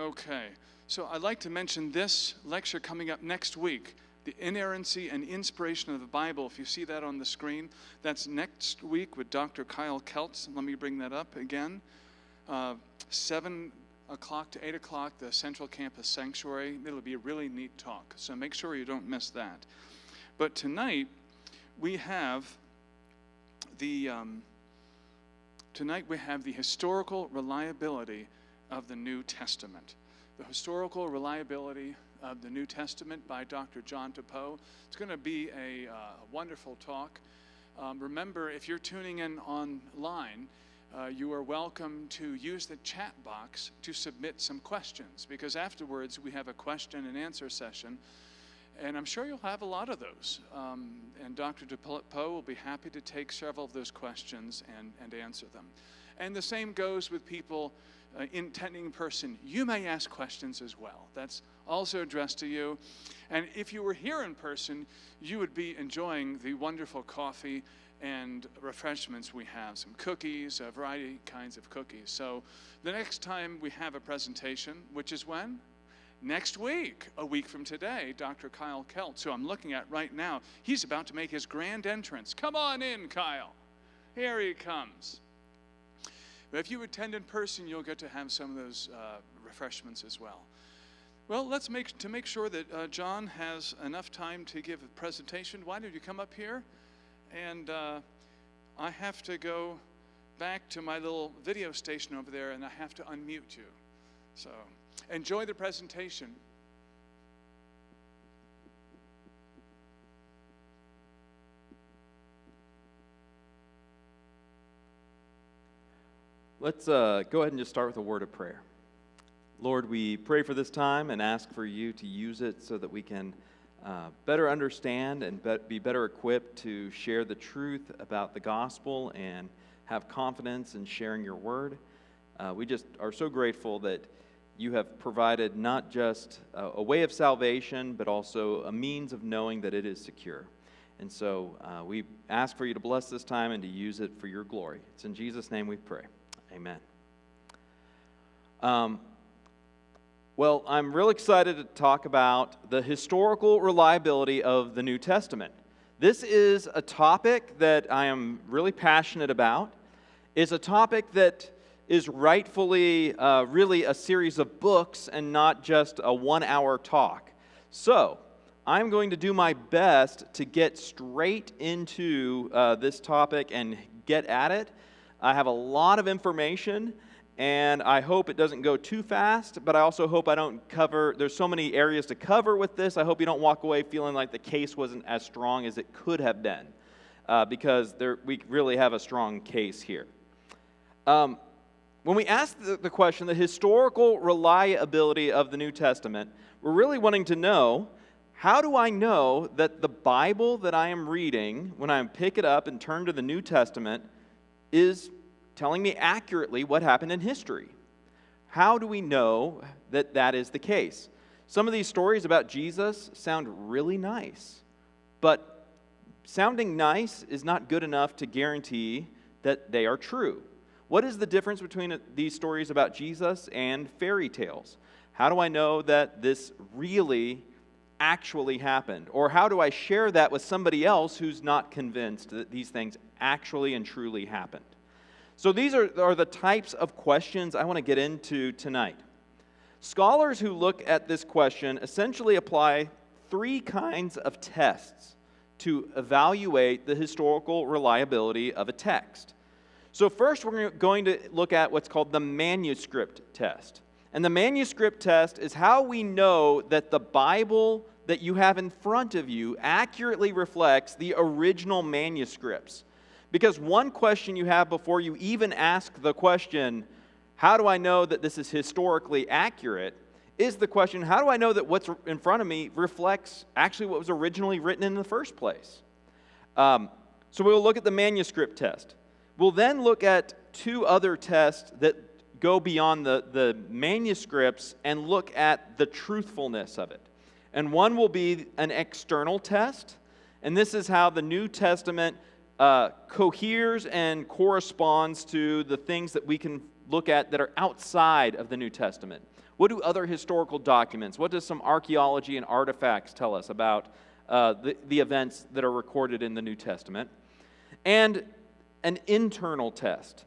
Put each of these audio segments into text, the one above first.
Okay, so I'd like to mention this lecture coming up next week, the inerrancy and inspiration of the Bible. If you see that on the screen, that's next week with Dr. Kyle Keltz. Let me bring that up again. 7 o'clock to 8 o'clock, the Central Campus Sanctuary. It'll be a really neat talk, so make sure you don't miss that. But tonight we have the historical reliability of the New Testament. The historical reliability of the New Testament by Dr. John DePoe. It's going to be a wonderful talk. Remember, if you're tuning in online, you are welcome to use the chat box to submit some questions, because afterwards we have a question and answer session, and I'm sure you'll have a lot of those. And Dr. DePoe will be happy to take several of those questions and answer them. And the same goes with people attending in person. You may ask questions as well. That's also addressed to you. And if you were here in person, you would be enjoying the wonderful coffee and refreshments we have. Some cookies, a variety of kinds of cookies. So the next time we have a presentation, which is when? Next week, a week from today, Dr. Kyle Keltz, who I'm looking at right now, he's about to make his grand entrance. Come on in, Kyle. Here he comes. But if you attend in person, you'll get to have some of those refreshments as well. Well, to make sure that John has enough time to give a presentation, why don't you come up here? And I have to go back to my little video station over there, and I have to unmute you. So enjoy the presentation. Let's go ahead and just start with a word of prayer. Lord, we pray for this time and ask for you to use it so that we can better understand and be better equipped to share the truth about the gospel and have confidence in sharing your word. We just are so grateful that you have provided not just a way of salvation, but also a means of knowing that it is secure. And so we ask for you to bless this time and to use it for your glory. It's in Jesus' name we pray. Amen. Well, I'm real excited to talk about the historical reliability of the New Testament. This is a topic that I am really passionate about. It's a topic that is rightfully really a series of books and not just a one-hour talk. So, I'm going to do my best to get straight into this topic and get at it. I have a lot of information, and I hope it doesn't go too fast, but I also hope I don't there's so many areas to cover with this. I hope you don't walk away feeling like the case wasn't as strong as it could have been, because we really have a strong case here. When we ask the question, the historical reliability of the New Testament, we're really wanting to know, how do I know that the Bible that I am reading, when I pick it up and turn to the New Testament, is telling me accurately what happened in history? How do we know that that is the case? Some of these stories about Jesus sound really nice, but sounding nice is not good enough to guarantee that they are true. What is the difference between these stories about Jesus and fairy tales? How do I know that this really actually happened? Or how do I share that with somebody else who's not convinced that these things actually and truly happened? So these are the types of questions I want to get into tonight. Scholars who look at this question essentially apply 3 kinds of tests to evaluate the historical reliability of a text. So first, we're going to look at what's called the manuscript test. And the manuscript test is how we know that the Bible that you have in front of you accurately reflects the original manuscripts. Because one question you have before you even ask the question, how do I know that this is historically accurate, is the question, how do I know that what's in front of me reflects actually what was originally written in the first place? So we'll look at the manuscript test. We'll then look at 2 other tests that go beyond the manuscripts and look at the truthfulness of it. And one will be an external test, and this is how the New Testament coheres and corresponds to the things that we can look at that are outside of the New Testament. What do other historical documents, what does some archaeology and artifacts tell us about the events that are recorded in the New Testament? And an internal test.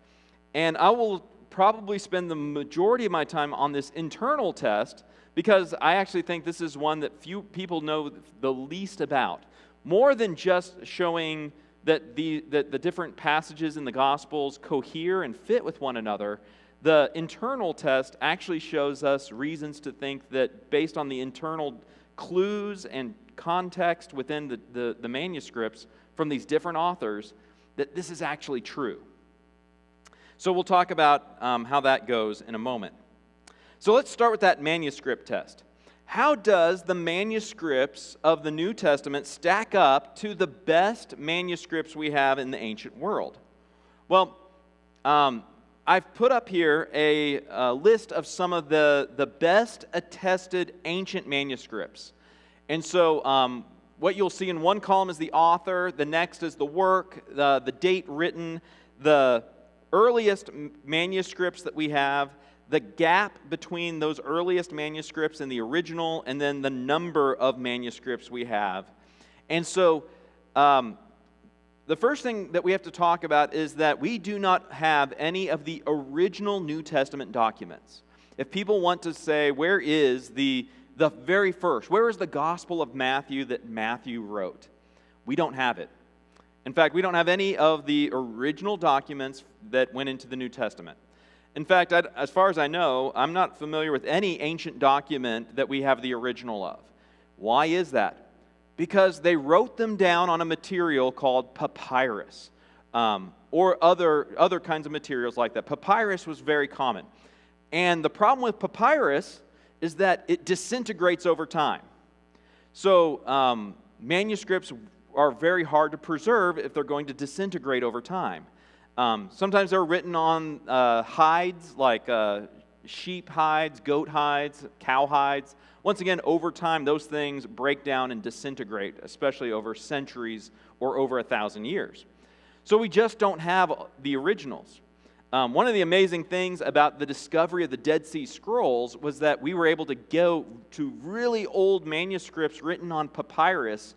And I will probably spend the majority of my time on this internal test because I actually think this is one that few people know the least about. More than just showing that the different passages in the Gospels cohere and fit with one another, the internal test actually shows us reasons to think that based on the internal clues and context within the manuscripts from these different authors, that this is actually true. So we'll talk about how that goes in a moment. So let's start with that manuscript test. How does the manuscripts of the New Testament stack up to the best manuscripts we have in the ancient world? Well, I've put up here a list of some of the best attested ancient manuscripts. And so what you'll see in one column is the author, the next is the work, the date written, the earliest manuscripts that we have, the gap between those earliest manuscripts and the original, and then the number of manuscripts we have. And so the first thing that we have to talk about is that we do not have any of the original New Testament documents. If people want to say, where is the very first, where is the Gospel of Matthew that Matthew wrote? We don't have it. In fact, we don't have any of the original documents that went into the New Testament. In fact, as far as I know, I'm not familiar with any ancient document that we have the original of. Why is that? Because they wrote them down on a material called papyrus, or other kinds of materials like that. Papyrus was very common. And the problem with papyrus is that it disintegrates over time. So manuscripts are very hard to preserve if they're going to disintegrate over time. Sometimes they're written on hides, like sheep hides, goat hides, cow hides. Once again, over time, those things break down and disintegrate, especially over centuries or over 1,000 years. So we just don't have the originals. One of the amazing things about the discovery of the Dead Sea Scrolls was that we were able to go to really old manuscripts written on papyrus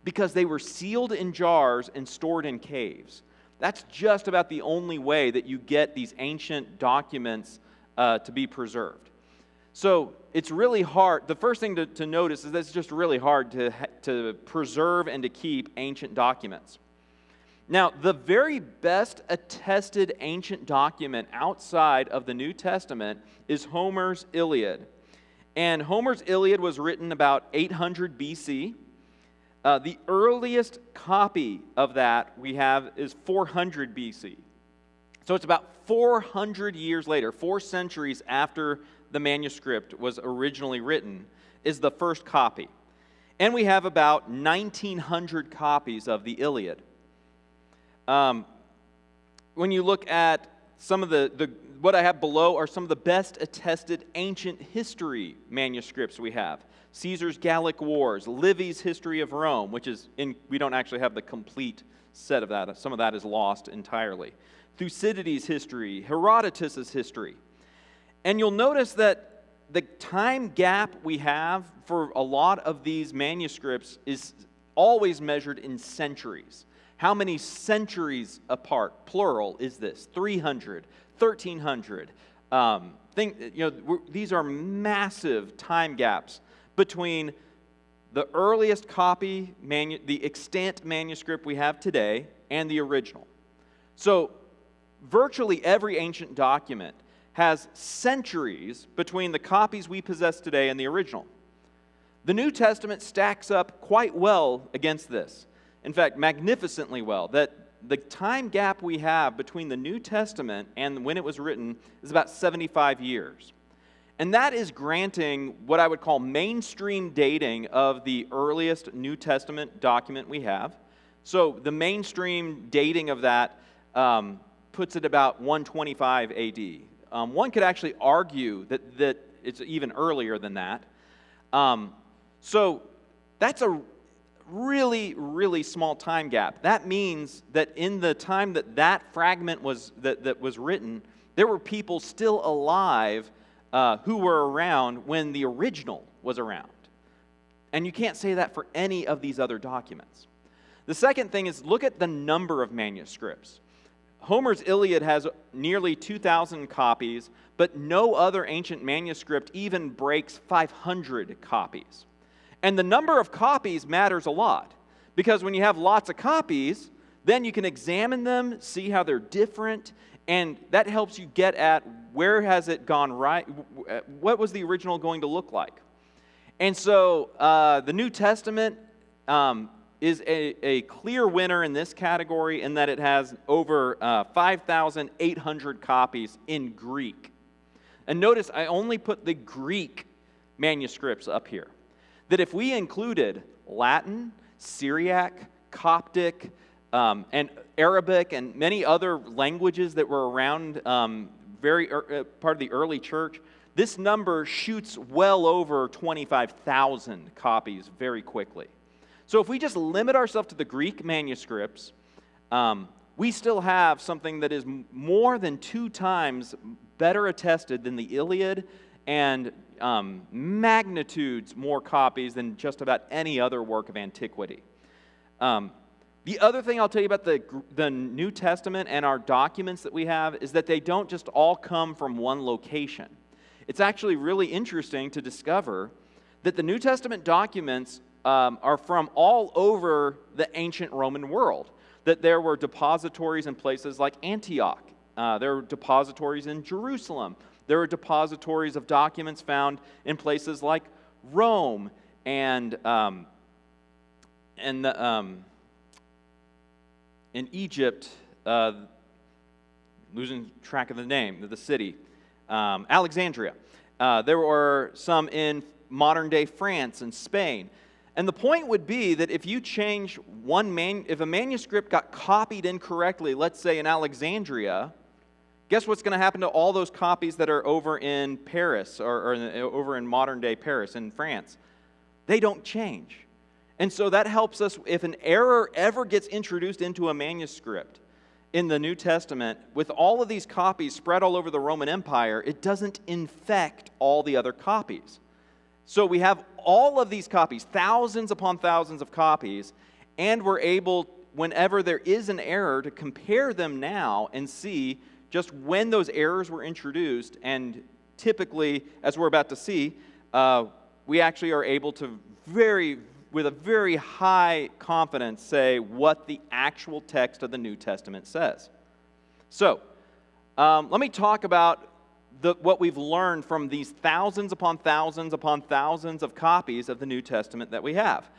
because they were sealed in jars and stored in caves. That's just about the only way that you get these ancient documents to be preserved. So it's really hard. The first thing to notice is that it's just really hard to preserve and to keep ancient documents. Now, the very best attested ancient document outside of the New Testament is Homer's Iliad. And Homer's Iliad was written about 800 BC. The earliest copy of that we have is 400 BC. So it's about 400 years later, 4 centuries after the manuscript was originally written, is the first copy. And we have about 1,900 copies of the Iliad. When you look at some of what I have below are some of the best attested ancient history manuscripts we have. Caesar's Gallic Wars, Livy's History of Rome, which is we don't actually have the complete set of that. Some of that is lost entirely. Thucydides' history, Herodotus' history. And you'll notice that the time gap we have for a lot of these manuscripts is always measured in centuries. How many centuries apart, plural, is this? 300, 1,300. These are massive time gaps between the earliest copy, the extant manuscript we have today, and the original. So virtually every ancient document has centuries between the copies we possess today and the original. The New Testament stacks up quite well against this. In fact, magnificently well. That the time gap we have between the New Testament and when it was written is about 75 years. And that is granting what I would call mainstream dating of the earliest New Testament document we have. So the mainstream dating of that puts it about 125 AD. One could actually argue that it's even earlier than that. So that's a really, really small time gap. That means that in the time that fragment was that was written, there were people still alive who were around when the original was around. And you can't say that for any of these other documents. The second thing is look at the number of manuscripts. Homer's Iliad has nearly 2,000 copies, but no other ancient manuscript even breaks 500 copies. And the number of copies matters a lot, because when you have lots of copies, then you can examine them, see how they're different, and that helps you get at where has it gone right, what was the original going to look like. And so the New Testament is a clear winner in this category in that it has over 5,800 copies in Greek. And notice I only put the Greek manuscripts up here. That if we included Latin, Syriac, Coptic, and Arabic, and many other languages that were around part of the early church, this number shoots well over 25,000 copies very quickly. So if we just limit ourselves to the Greek manuscripts, we still have something that is more than 2 times better attested than the Iliad, and magnitudes more copies than just about any other work of antiquity. The other thing I'll tell you about the New Testament and our documents that we have is that they don't just all come from one location. It's actually really interesting to discover that the New Testament documents are from all over the ancient Roman world. That there were depositories in places like Antioch. There were depositories in Jerusalem. There were depositories of documents found in places like Rome and in Egypt, losing track of the name of the city, Alexandria. There were some in modern-day France and Spain. And the point would be that if you change if a manuscript got copied incorrectly, let's say in Alexandria, guess what's going to happen to all those copies that are over in Paris or over in modern-day Paris in France? They don't change. And so that helps us if an error ever gets introduced into a manuscript in the New Testament, with all of these copies spread all over the Roman Empire, it doesn't infect all the other copies. So we have all of these copies, thousands upon thousands of copies, and we're able, whenever there is an error, to compare them now and see just when those errors were introduced. And typically, as we're about to see, we actually are able to with a very high confidence say what the actual text of the New Testament says. So, let me talk about what we've learned from these thousands upon thousands upon thousands of copies of the New Testament that we have.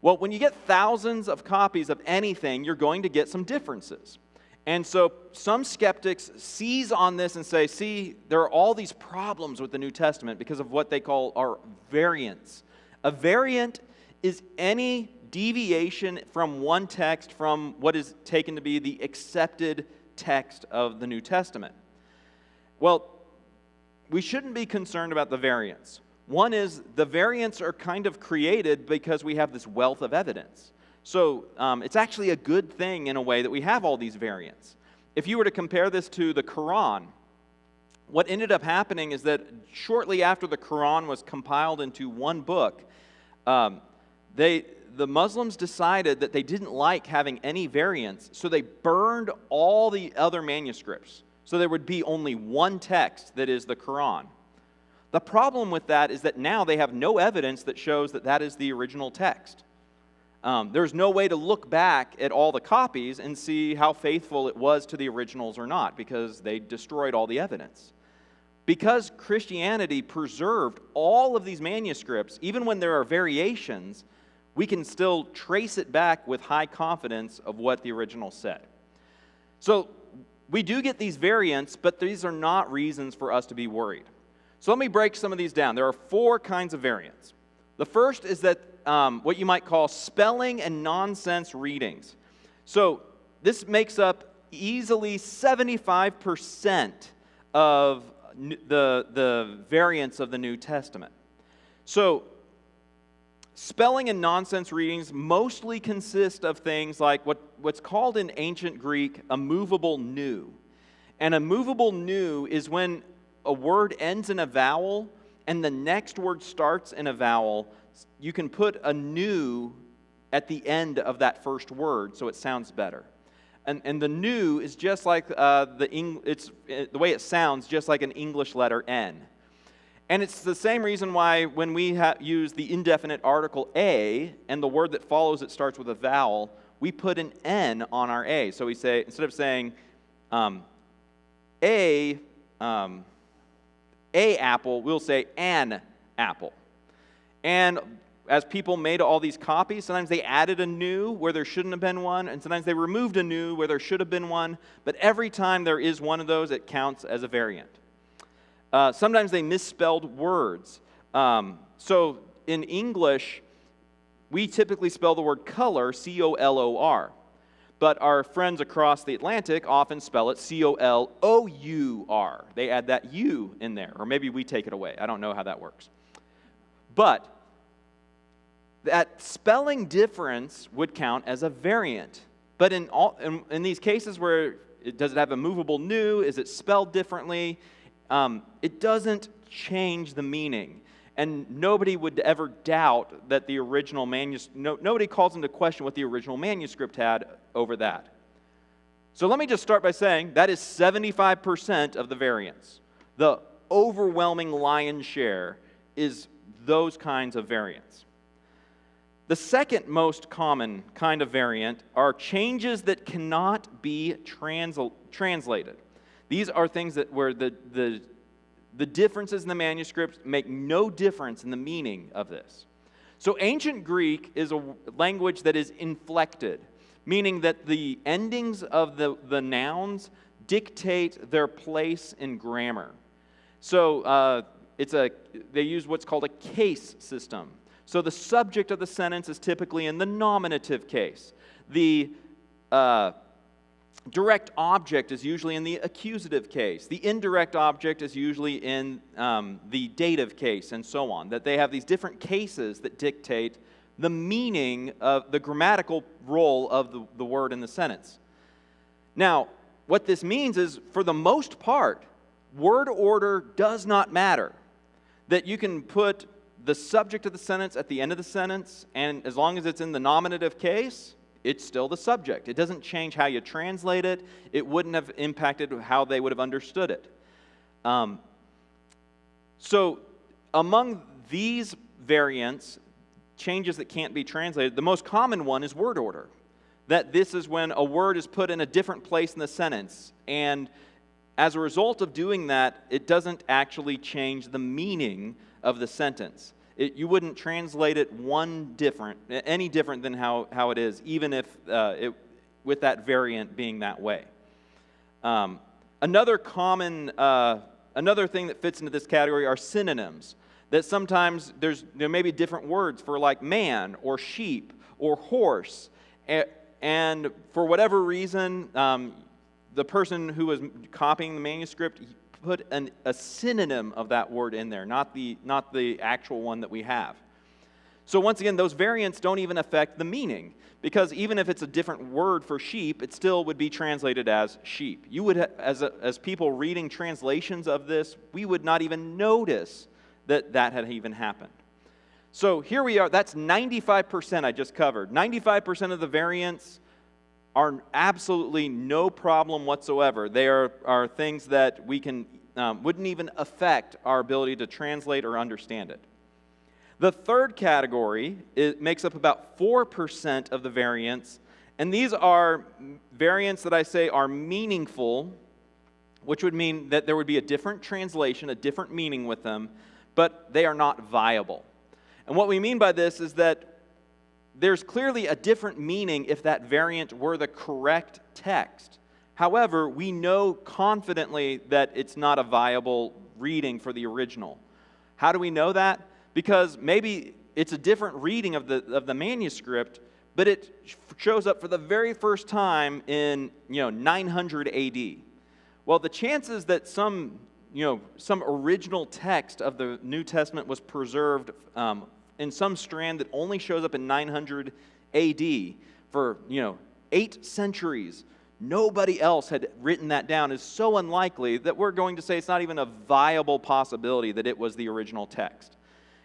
Well, when you get thousands of copies of anything, you're going to get some differences. And so some skeptics seize on this and say, see, there are all these problems with the New Testament because of what they call our variants. A variant is any deviation from one text from what is taken to be the accepted text of the New Testament. Well, we shouldn't be concerned about the variants. One is the variants are kind of created because we have this wealth of evidence. So it's actually a good thing in a way that we have all these variants. If you were to compare this to the Quran, what ended up happening is that shortly after the Quran was compiled into one book, the Muslims decided that they didn't like having any variants, so they burned all the other manuscripts. So there would be only one text that is the Quran. The problem with that is that now they have no evidence that shows that that is the original text. There's no way to look back at all the copies and see how faithful it was to the originals or not, because they destroyed all the evidence. Because Christianity preserved all of these manuscripts, even when there are variations, we can still trace it back with high confidence of what the original said. So we do get these variants, but these are not reasons for us to be worried. So let me break some of these down. There are 4 kinds of variants. The first is that what you might call spelling and nonsense readings. So this makes up easily 75% of the variants of the New Testament. So spelling and nonsense readings mostly consist of things like what's called in ancient Greek a movable nu. And a movable nu is when a word ends in a vowel and the next word starts in a vowel, you can put a new at the end of that first word so it sounds better. And the new is just like the way it sounds, just like an English letter N. And it's the same reason why when we use the indefinite article a and the word that follows it starts with a vowel, we put an N on our a. So we say, instead of saying a apple, we'll say an apple. And as people made all these copies, sometimes they added a new where there shouldn't have been one, and sometimes they removed a new where there should have been one. But every time there is one of those, it counts as a variant. Sometimes they misspelled words. So in English, we typically spell the word color C-O-L-O-R. But our friends across the Atlantic often spell it C-O-L-O-U-R. They add that U in there, or maybe we take it away. I don't know how that works. But that spelling difference would count as a variant. But in these cases where does it have a movable new, is it spelled differently, it doesn't change the meaning. And nobody would ever doubt that the original manuscript, nobody calls into question what the original manuscript had over that. So let me just start by saying that is 75% of the variants. The overwhelming lion's share is those kinds of variants. The second most common kind of variant are changes that cannot be translated. These are things where the differences in the manuscript make no difference in the meaning of this. So ancient Greek is a language that is inflected, meaning that the endings of the nouns dictate their place in grammar. So they use what's called a case system. So the subject of the sentence is typically in the nominative case. The direct object is usually in the accusative case. The indirect object is usually in the dative case, and so on. That they have these different cases that dictate the meaning of the grammatical role of the word in the sentence. Now, what this means is, for the most part, word order does not matter. That you can put the subject of the sentence at the end of the sentence, and as long as it's in the nominative case, it's still the subject. It doesn't change how you translate it. It wouldn't have impacted how they would have understood it. So among these variants, changes that can't be translated, the most common one is word order. That this is when a word is put in a different place in the sentence, and as a result of doing that, it doesn't actually change the meaning of the sentence. You wouldn't translate it any different than how it is, even if with that variant being that way. Another thing that fits into this category are synonyms. That sometimes there may be different words for like man or sheep or horse, and for whatever reason, the person who was copying the manuscript put a synonym of that word in there, not the actual one that we have. So once again, those variants don't even affect the meaning, because even if it's a different word for sheep, it still would be translated as sheep. You would, as people reading translations of this, we would not even notice that had even happened. So here we are. That's 95% I just covered. 95% of the variants are absolutely no problem whatsoever. They are things that we wouldn't even affect our ability to translate or understand it. The third category makes up about 4% of the variants, and these are variants that I say are meaningful, which would mean that there would be a different translation, a different meaning with them, but they are not viable. And what we mean by this is that there's clearly a different meaning if that variant were the correct text. However, we know confidently that it's not a viable reading for the original. How do we know that? Because maybe it's a different reading of the manuscript, but it shows up for the very first time in 900 AD. Well, the chances that some original text of the New Testament was preserved in some strand that only shows up in 900 AD for 8 centuries, nobody else had written that down is so unlikely that we're going to say it's not even a viable possibility that it was the original text.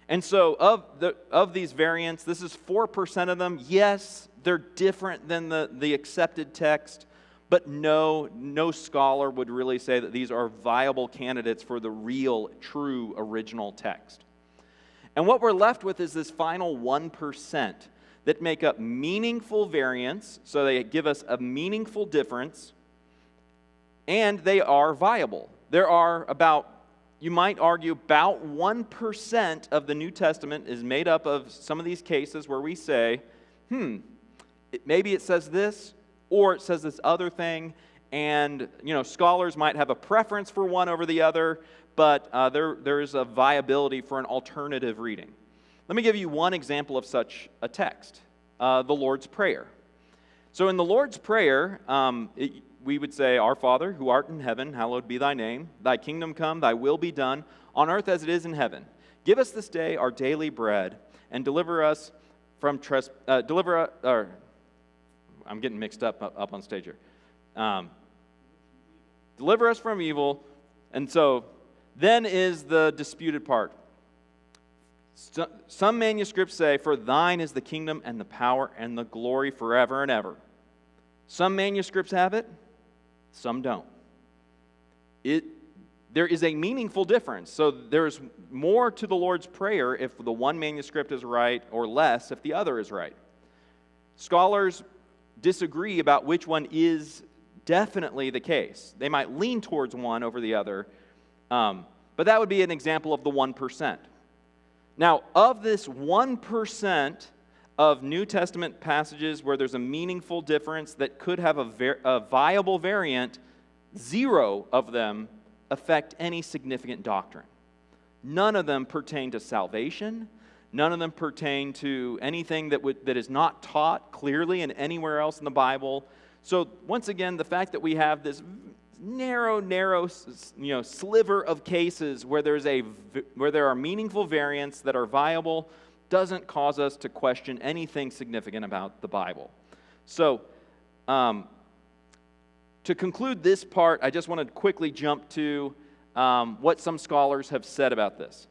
And so of these variants, this is 4% of them. Yes, they're different than the accepted text, but no scholar would really say that these are viable candidates for the real, true original text. And what we're left with is this final 1% that make up meaningful variants, so they give us a meaningful difference, and they are viable. There are about, you might argue, about 1% of the New Testament is made up of some of these cases where we say, maybe it says this, or it says this other thing, and scholars might have a preference for one over the other, but there is a viability for an alternative reading. Let me give you one example of such a text, the Lord's Prayer. So in the Lord's Prayer, we would say, Our Father, who art in heaven, hallowed be thy name. Thy kingdom come, thy will be done, on earth as it is in heaven. Give us this day our daily bread, and deliver us from I'm getting mixed up on stage here. Deliver us from evil. And so then is the disputed part. Some manuscripts say, For thine is the kingdom and the power and the glory forever and ever. Some manuscripts have it, some don't. There is a meaningful difference. So there's more to the Lord's Prayer if the one manuscript is right, or less if the other is right. Scholars disagree about which one is definitely the case. They might lean towards one over the other, but that would be an example of the 1%. Now, of this 1% of New Testament passages where there's a meaningful difference that could have a viable variant, 0 of them affect any significant doctrine. None of them pertain to salvation. None of them pertain to anything that is not taught clearly in anywhere else in the Bible. So once again, the fact that we have this narrow sliver of cases where there are meaningful variants that are viable doesn't cause us to question anything significant about the Bible. So to conclude this part, I just want to quickly jump to what some scholars have said about this.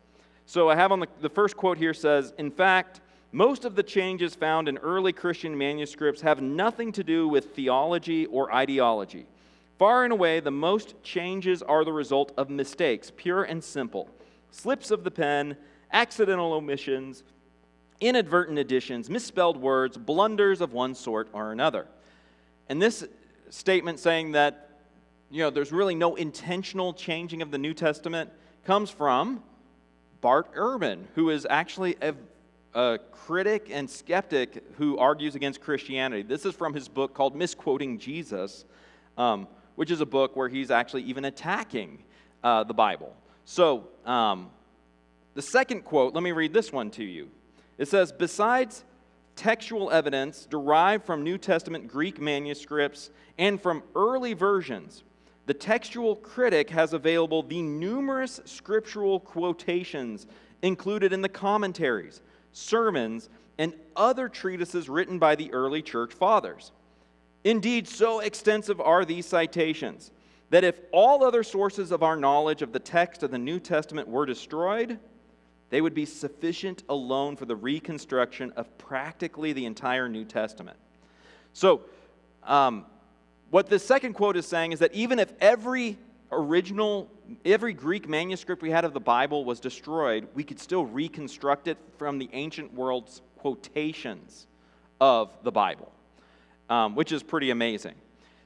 So I have on the first quote here says, in fact, most of the changes found in early Christian manuscripts have nothing to do with theology or ideology. Far and away, the most changes are the result of mistakes, pure and simple, slips of the pen, accidental omissions, inadvertent additions, misspelled words, blunders of one sort or another. And this statement saying that there's really no intentional changing of the New Testament comes from Bart Ehrman, who is actually a critic and skeptic who argues against Christianity. This is from his book called Misquoting Jesus, which is a book where he's actually even attacking the Bible. So the second quote, let me read this one to you. It says, besides textual evidence derived from New Testament Greek manuscripts and from early versions, the textual critic has available the numerous scriptural quotations included in the commentaries, sermons, and other treatises written by the early church fathers. Indeed, so extensive are these citations that if all other sources of our knowledge of the text of the New Testament were destroyed, they would be sufficient alone for the reconstruction of practically the entire New Testament. So, what this second quote is saying is that even if every Greek manuscript we had of the Bible was destroyed, we could still reconstruct it from the ancient world's quotations of the Bible, which is pretty amazing.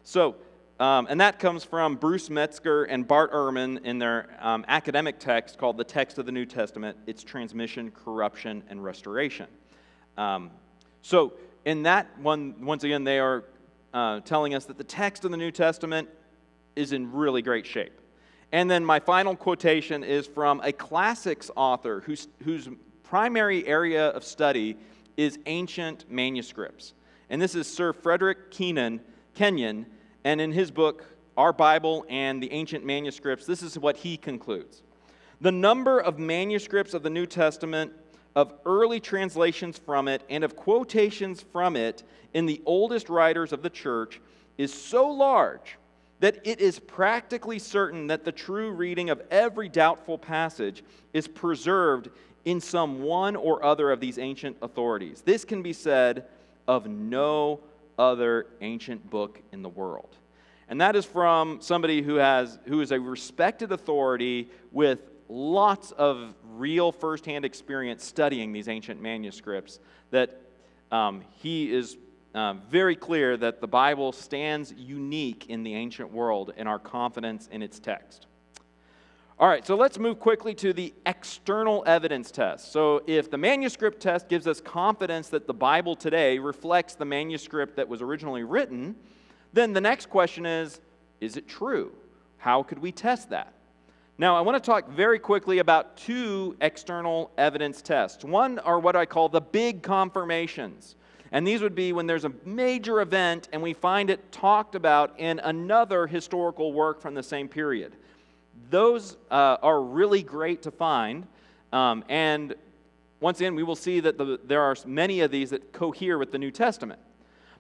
So, and that comes from Bruce Metzger and Bart Ehrman in their academic text called The Text of the New Testament, Its Transmission, Corruption, and Restoration. So in that one, once again, they are telling us that the text of the New Testament is in really great shape. And then my final quotation is from a classics author whose primary area of study is ancient manuscripts. And this is Sir Frederick Kenyon, and in his book, Our Bible and the Ancient Manuscripts, this is what he concludes. The number of manuscripts of the New Testament, of early translations from it, and of quotations from it in the oldest writers of the church is so large that it is practically certain that the true reading of every doubtful passage is preserved in some one or other of these ancient authorities. This can be said of no other ancient book in the world. And that is from somebody who is a respected authority with lots of real firsthand experience studying these ancient manuscripts, that he is very clear that the Bible stands unique in the ancient world in our confidence in its text. All right, so let's move quickly to the external evidence test. So if the manuscript test gives us confidence that the Bible today reflects the manuscript that was originally written, then the next question is it true? How could we test that? Now, I want to talk very quickly about two external evidence tests. One are what I call the big confirmations. And these would be when there's a major event and we find it talked about in another historical work from the same period. Those are really great to find. And once again, we will see that there are many of these that cohere with the New Testament.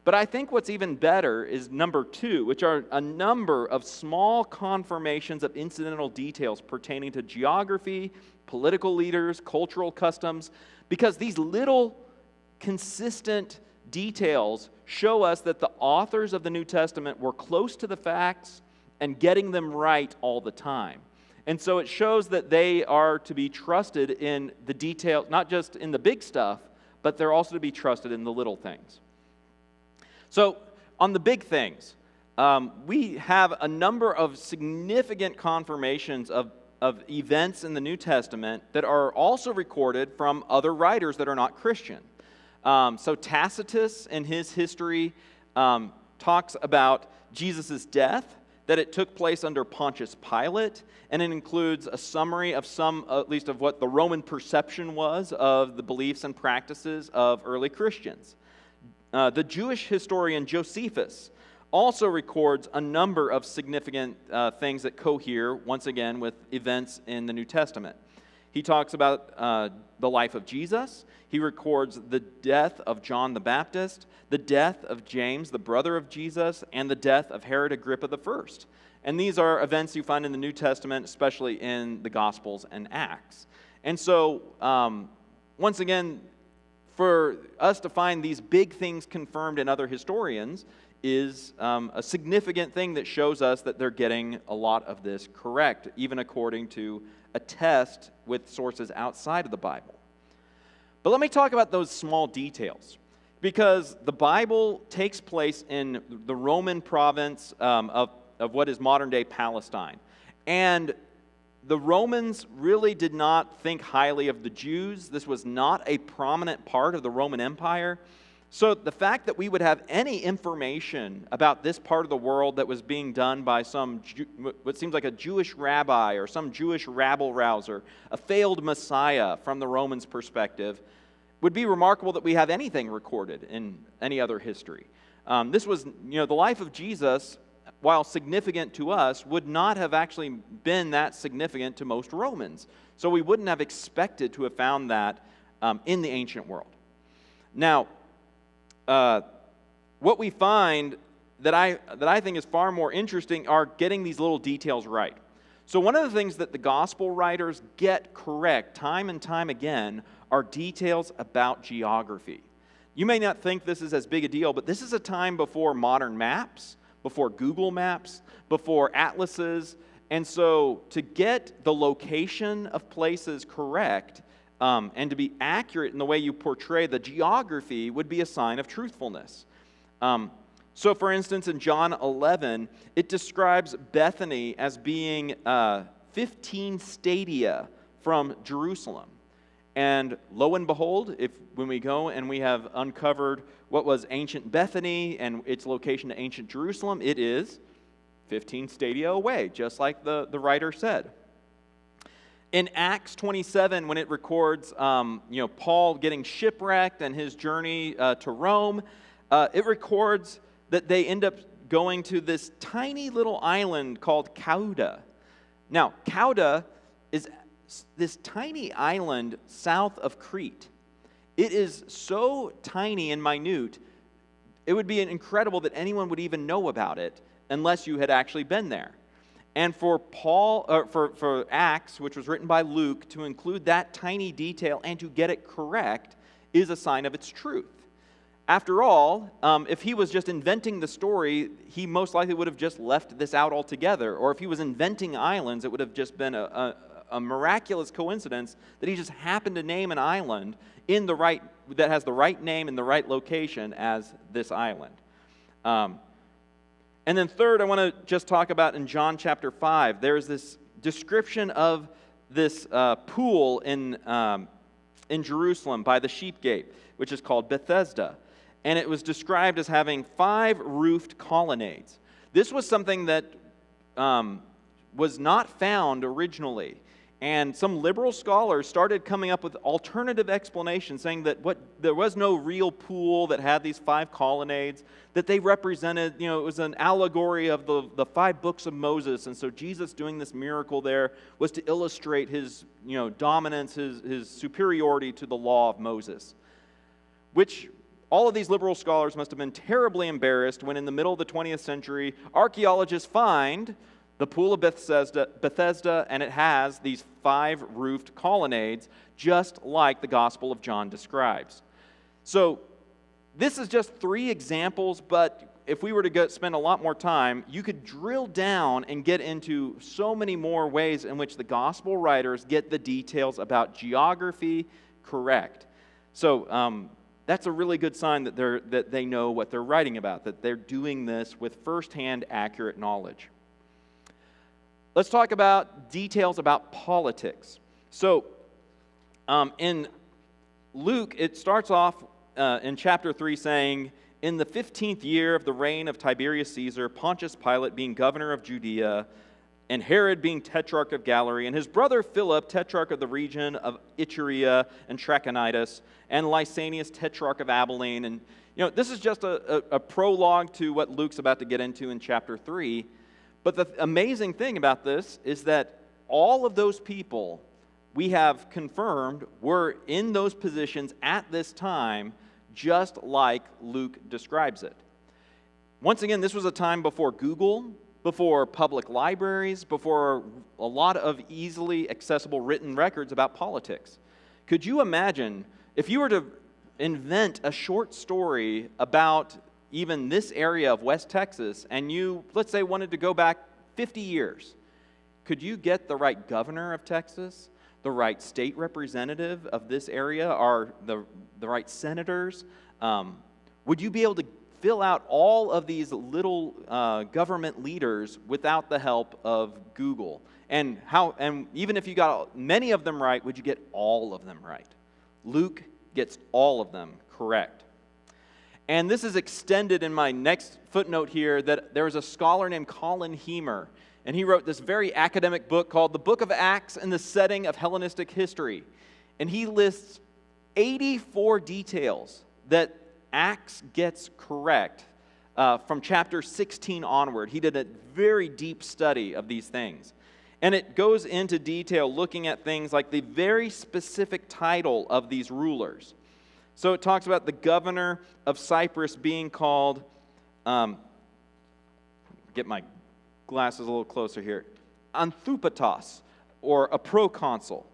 But I think what's even better is number two, which are a number of small confirmations of incidental details pertaining to geography, political leaders, cultural customs, because these little consistent details show us that the authors of the New Testament were close to the facts and getting them right all the time. And so it shows that they are to be trusted in the details, not just in the big stuff, but they're also to be trusted in the little things. So on the big things, we have a number of significant confirmations of events in the New Testament that are also recorded from other writers that are not Christian. So Tacitus in his history talks about Jesus' death, that it took place under Pontius Pilate, and it includes a summary of some, at least of what the Roman perception was of the beliefs and practices of early Christians. The Jewish historian Josephus also records a number of significant things that cohere, once again, with events in the New Testament. He talks about the life of Jesus. He records the death of John the Baptist, the death of James, the brother of Jesus, and the death of Herod Agrippa I. And these are events you find in the New Testament, especially in the Gospels and Acts. And so, once again, for us to find these big things confirmed in other historians is a significant thing that shows us that they're getting a lot of this correct, even according to a test with sources outside of the Bible. But let me talk about those small details, because the Bible takes place in the Roman province of what is modern-day Palestine. And the Romans really did not think highly of the Jews. This was not a prominent part of the Roman Empire. So the fact that we would have any information about this part of the world that was being done by some, what seems like a Jewish rabbi or some Jewish rabble-rouser, a failed Messiah from the Romans' perspective, would be remarkable that we have anything recorded in any other history. This was, the life of Jesus, while significant to us, would not have actually been that significant to most Romans. So we wouldn't have expected to have found that in the ancient world. Now, what we find that I think is far more interesting are getting these little details right. So one of the things that the gospel writers get correct time and time again are details about geography. You may not think this is as big a deal, but this is a time before modern maps, before Google Maps, before atlases. And so to get the location of places correct and to be accurate in the way you portray the geography would be a sign of truthfulness. So for instance, in John 11, it describes Bethany as being 15 stadia from Jerusalem. And lo and behold, when we go and we have uncovered what was ancient Bethany and its location to ancient Jerusalem, it is 15 stadia away, just like the writer said. In Acts 27, when it records Paul getting shipwrecked and his journey to Rome, it records that they end up going to this tiny little island called Cauda. Now, Cauda is this tiny island south of Crete. It is so tiny and minute, it would be incredible that anyone would even know about it unless you had actually been there. And for for Acts, which was written by Luke, to include that tiny detail and to get it correct is a sign of its truth. After all, if he was just inventing the story, he most likely would have just left this out altogether. Or if he was inventing islands, it would have just been a miraculous coincidence that he just happened to name an island that has the right name and the right location as this island. And then third, I want to just talk about in John chapter 5, there's this description of this pool in Jerusalem by the sheep gate, which is called Bethesda. And it was described as having 5 roofed colonnades. This was something that was not found originally. And some liberal scholars started coming up with alternative explanations, saying that there was no real pool that had these 5 colonnades, that they represented, it was an allegory of the 5 books of Moses. And so Jesus doing this miracle there was to illustrate his, dominance, his superiority to the law of Moses. Which all of these liberal scholars must have been terribly embarrassed when in the middle of the 20th century, archaeologists find the Pool of Bethesda, and it has these 5 roofed colonnades, just like the Gospel of John describes. So this is just 3 examples, but if we were to spend a lot more time, you could drill down and get into so many more ways in which the Gospel writers get the details about geography correct. So that's a really good sign that they know what they're writing about, that they're doing this with firsthand accurate knowledge. Let's talk about details about politics. So, in Luke, it starts off in chapter 3 saying, in the 15th year of the reign of Tiberius Caesar, Pontius Pilate being governor of Judea, and Herod being tetrarch of Galilee, and his brother Philip, tetrarch of the region of Iturea and Trachonitis, and Lysanias, tetrarch of Abilene. And, this is just a prologue to what Luke's about to get into in chapter 3. But the amazing thing about this is that all of those people we have confirmed were in those positions at this time, just like Luke describes it. Once again, this was a time before Google, before public libraries, before a lot of easily accessible written records about politics. Could you imagine if you were to invent a short story about even this area of West Texas, and you, let's say, wanted to go back 50 years, could you get the right governor of Texas, the right state representative of this area, or the right senators? Would you be able to fill out all of these little government leaders without the help of Google? And even if you got many of them right, would you get all of them right? Luke gets all of them correct. And this is extended in my next footnote here, that there was a scholar named Colin Heemer, and he wrote this very academic book called The Book of Acts in the Setting of Hellenistic History. And he lists 84 details that Acts gets correct from chapter 16 onward. He did a very deep study of these things. And it goes into detail looking at things like the very specific title of these rulers. So it talks about the governor of Cyprus being called, get my glasses a little closer here, Anthupatos, or a proconsul.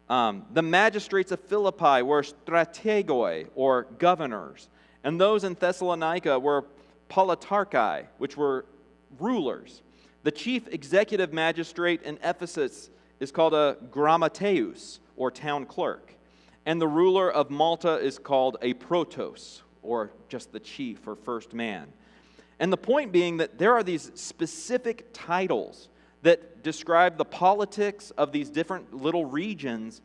The magistrates of Philippi were strategoi, or governors. And those in Thessalonica were politarchai, which were rulers. The chief executive magistrate in Ephesus is called a grammateus, or town clerk. And the ruler of Malta is called a protos, or just the chief or first man. And the point being that there are these specific titles that describe the politics of these different little regions,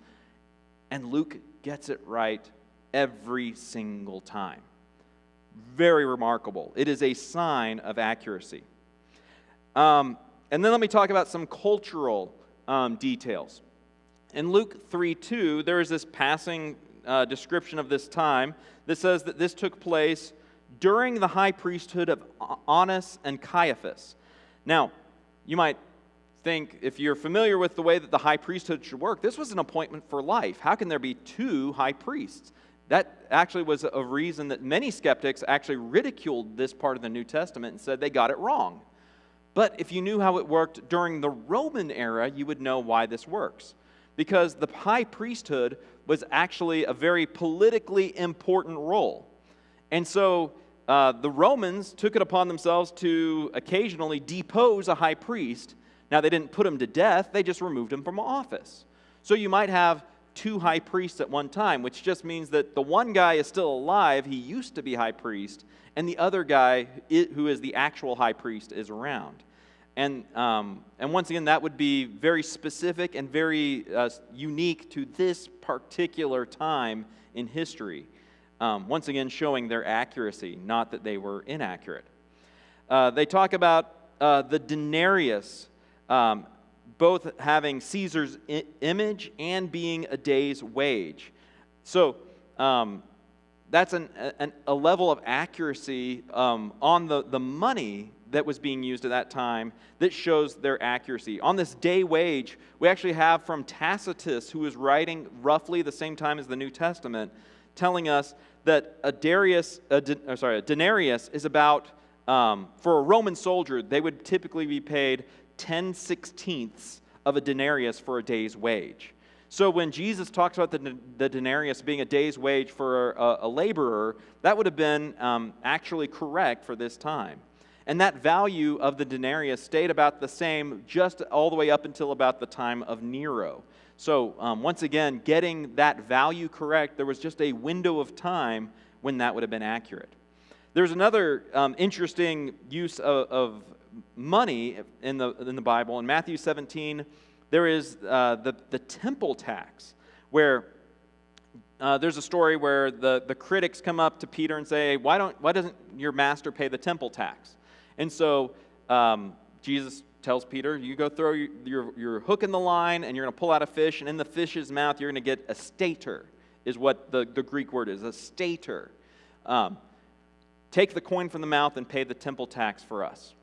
and Luke gets it right every single time. Very remarkable. It is a sign of accuracy. And then let me talk about some cultural details. In Luke 3:2, there is this passing description of this time that says that this took place during the high priesthood of Annas and Caiaphas. Now, you might think, if you're familiar with the way that the high priesthood should work, this was an appointment for life. How can there be 2 high priests? That actually was a reason that many skeptics actually ridiculed this part of the New Testament and said they got it wrong. But if you knew how it worked during the Roman era, you would know why this works. Because the high priesthood was actually a very politically important role. And so the Romans took it upon themselves to occasionally depose a high priest. Now, they didn't put him to death, they just removed him from office. So you might have two high priests at one time, which just means that the one guy is still alive, he used to be high priest, and the other guy, who is the actual high priest, is around. And once again, that would be very specific and very unique to this particular time in history. Once again, showing their accuracy, not that they were inaccurate. They talk about the denarius, both having Caesar's image and being a day's wage. So that's a level of accuracy on the money that was being used at that time that shows their accuracy. On this day wage, we actually have from Tacitus, who was writing roughly the same time as the New Testament, telling us that a denarius is about, for a Roman soldier, they would typically be paid 10/16 of a denarius for a day's wage. So when Jesus talks about the denarius being a day's wage for a laborer, that would have been actually correct for this time. And that value of the denarius stayed about the same just all the way up until about the time of Nero. So once again, getting that value correct, there was just a window of time when that would have been accurate. There's another interesting use of money in the Bible. In Matthew 17, there is the temple tax, where there's a story where the critics come up to Peter and say, why doesn't your master pay the temple tax? And so Jesus tells Peter, you go throw your hook in the line, and you're going to pull out a fish, and in the fish's mouth you're going to get a stater, is what the Greek word is, a stater. Take the coin from the mouth and pay the temple tax for us.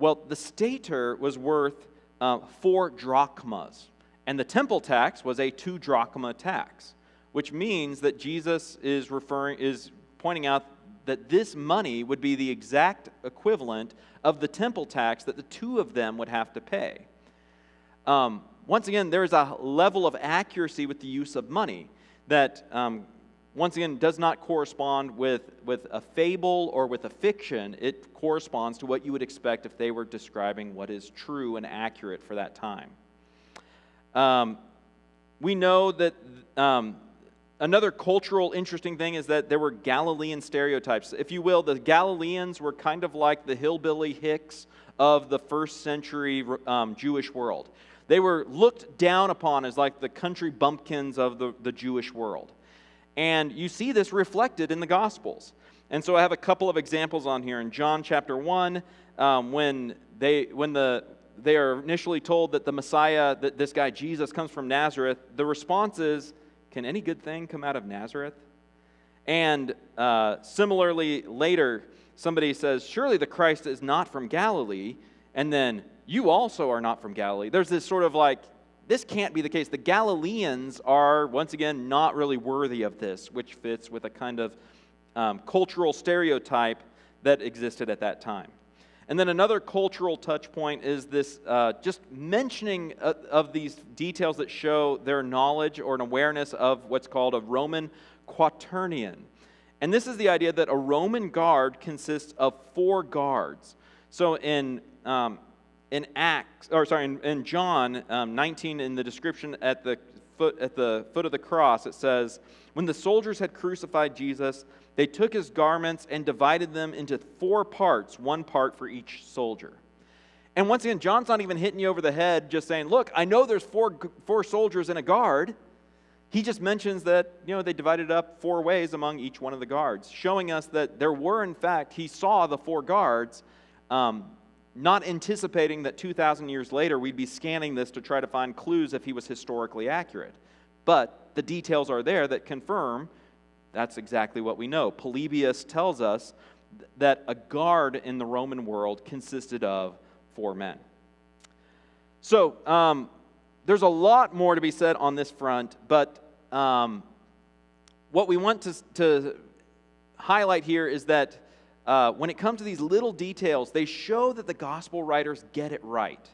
Well, the stater was worth 4 drachmas, and the temple tax was a 2 drachma tax, which means that Jesus is pointing out that this money would be the exact equivalent of the temple tax that the two of them would have to pay. Once again, there is a level of accuracy with the use of money that, once again, does not correspond with a fable or with a fiction. It corresponds to what you would expect if they were describing what is true and accurate for that time. We know that another cultural interesting thing is that there were Galilean stereotypes. If you will, the Galileans were kind of like the hillbilly hicks of the first century Jewish world. They were looked down upon as like the country bumpkins of the Jewish world. And you see this reflected in the Gospels. And so I have a couple of examples on here. In John chapter 1, when they are initially told that the Messiah, that this guy Jesus comes from Nazareth, the response is, can any good thing come out of Nazareth? And similarly, later, somebody says, surely the Christ is not from Galilee, and then you also are not from Galilee. There's this sort of like, this can't be the case. The Galileans are, once again, not really worthy of this, which fits with a kind of cultural stereotype that existed at that time. And then another cultural touch point is this just mentioning of these details that show their knowledge or an awareness of what's called a Roman quaternion. And this is the idea that a Roman guard consists of 4 guards. So in John 19, in the description at the foot of the cross, it says, when the soldiers had crucified Jesus, they took his garments and divided them into 4 parts, 1 part for each soldier. And once again, John's not even hitting you over the head just saying, look, I know there's 4 soldiers in a guard. He just mentions that, they divided up 4 ways among each one of the guards, showing us that there were, in fact, he saw the 4 guards, not anticipating that 2,000 years later we'd be scanning this to try to find clues if he was historically accurate. But the details are there that confirm that's exactly what we know. Polybius tells us that a guard in the Roman world consisted of 4 men. So there's a lot more to be said on this front, but what we want to highlight here is that when it comes to these little details, they show that the gospel writers get it right.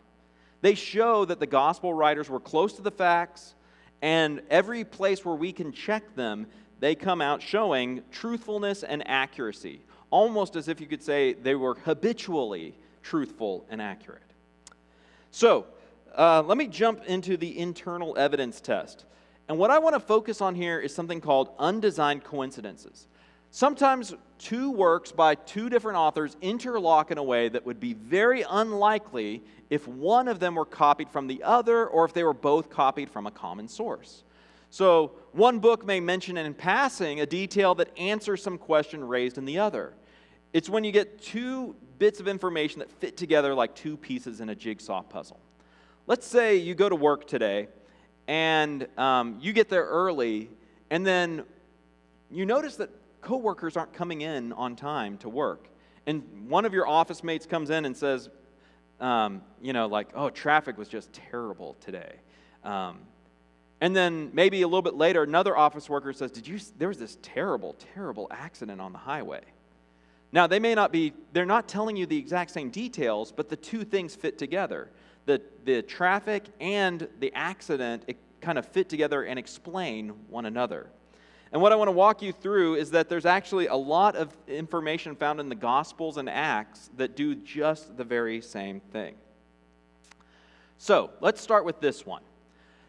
They show that the gospel writers were close to the facts, and every place where we can check them, they come out showing truthfulness and accuracy, almost as if you could say they were habitually truthful and accurate. So, let me jump into the internal evidence test. And what I want to focus on here is something called undesigned coincidences. Sometimes two works by two different authors interlock in a way that would be very unlikely if one of them were copied from the other or if they were both copied from a common source. So one book may mention in passing a detail that answers some question raised in the other. It's when you get two bits of information that fit together like two pieces in a jigsaw puzzle. Let's say you go to work today and you get there early, and then you notice that coworkers aren't coming in on time to work. And one of your office mates comes in and says, oh, traffic was just terrible today. And then maybe a little bit later, another office worker says, there was this terrible, terrible accident on the highway. Now, they're not telling you the exact same details, but the two things fit together. The traffic and the accident, it kind of fit together and explain one another. And what I want to walk you through is that there's actually a lot of information found in the Gospels and Acts that do just the very same thing. So, let's start with this one.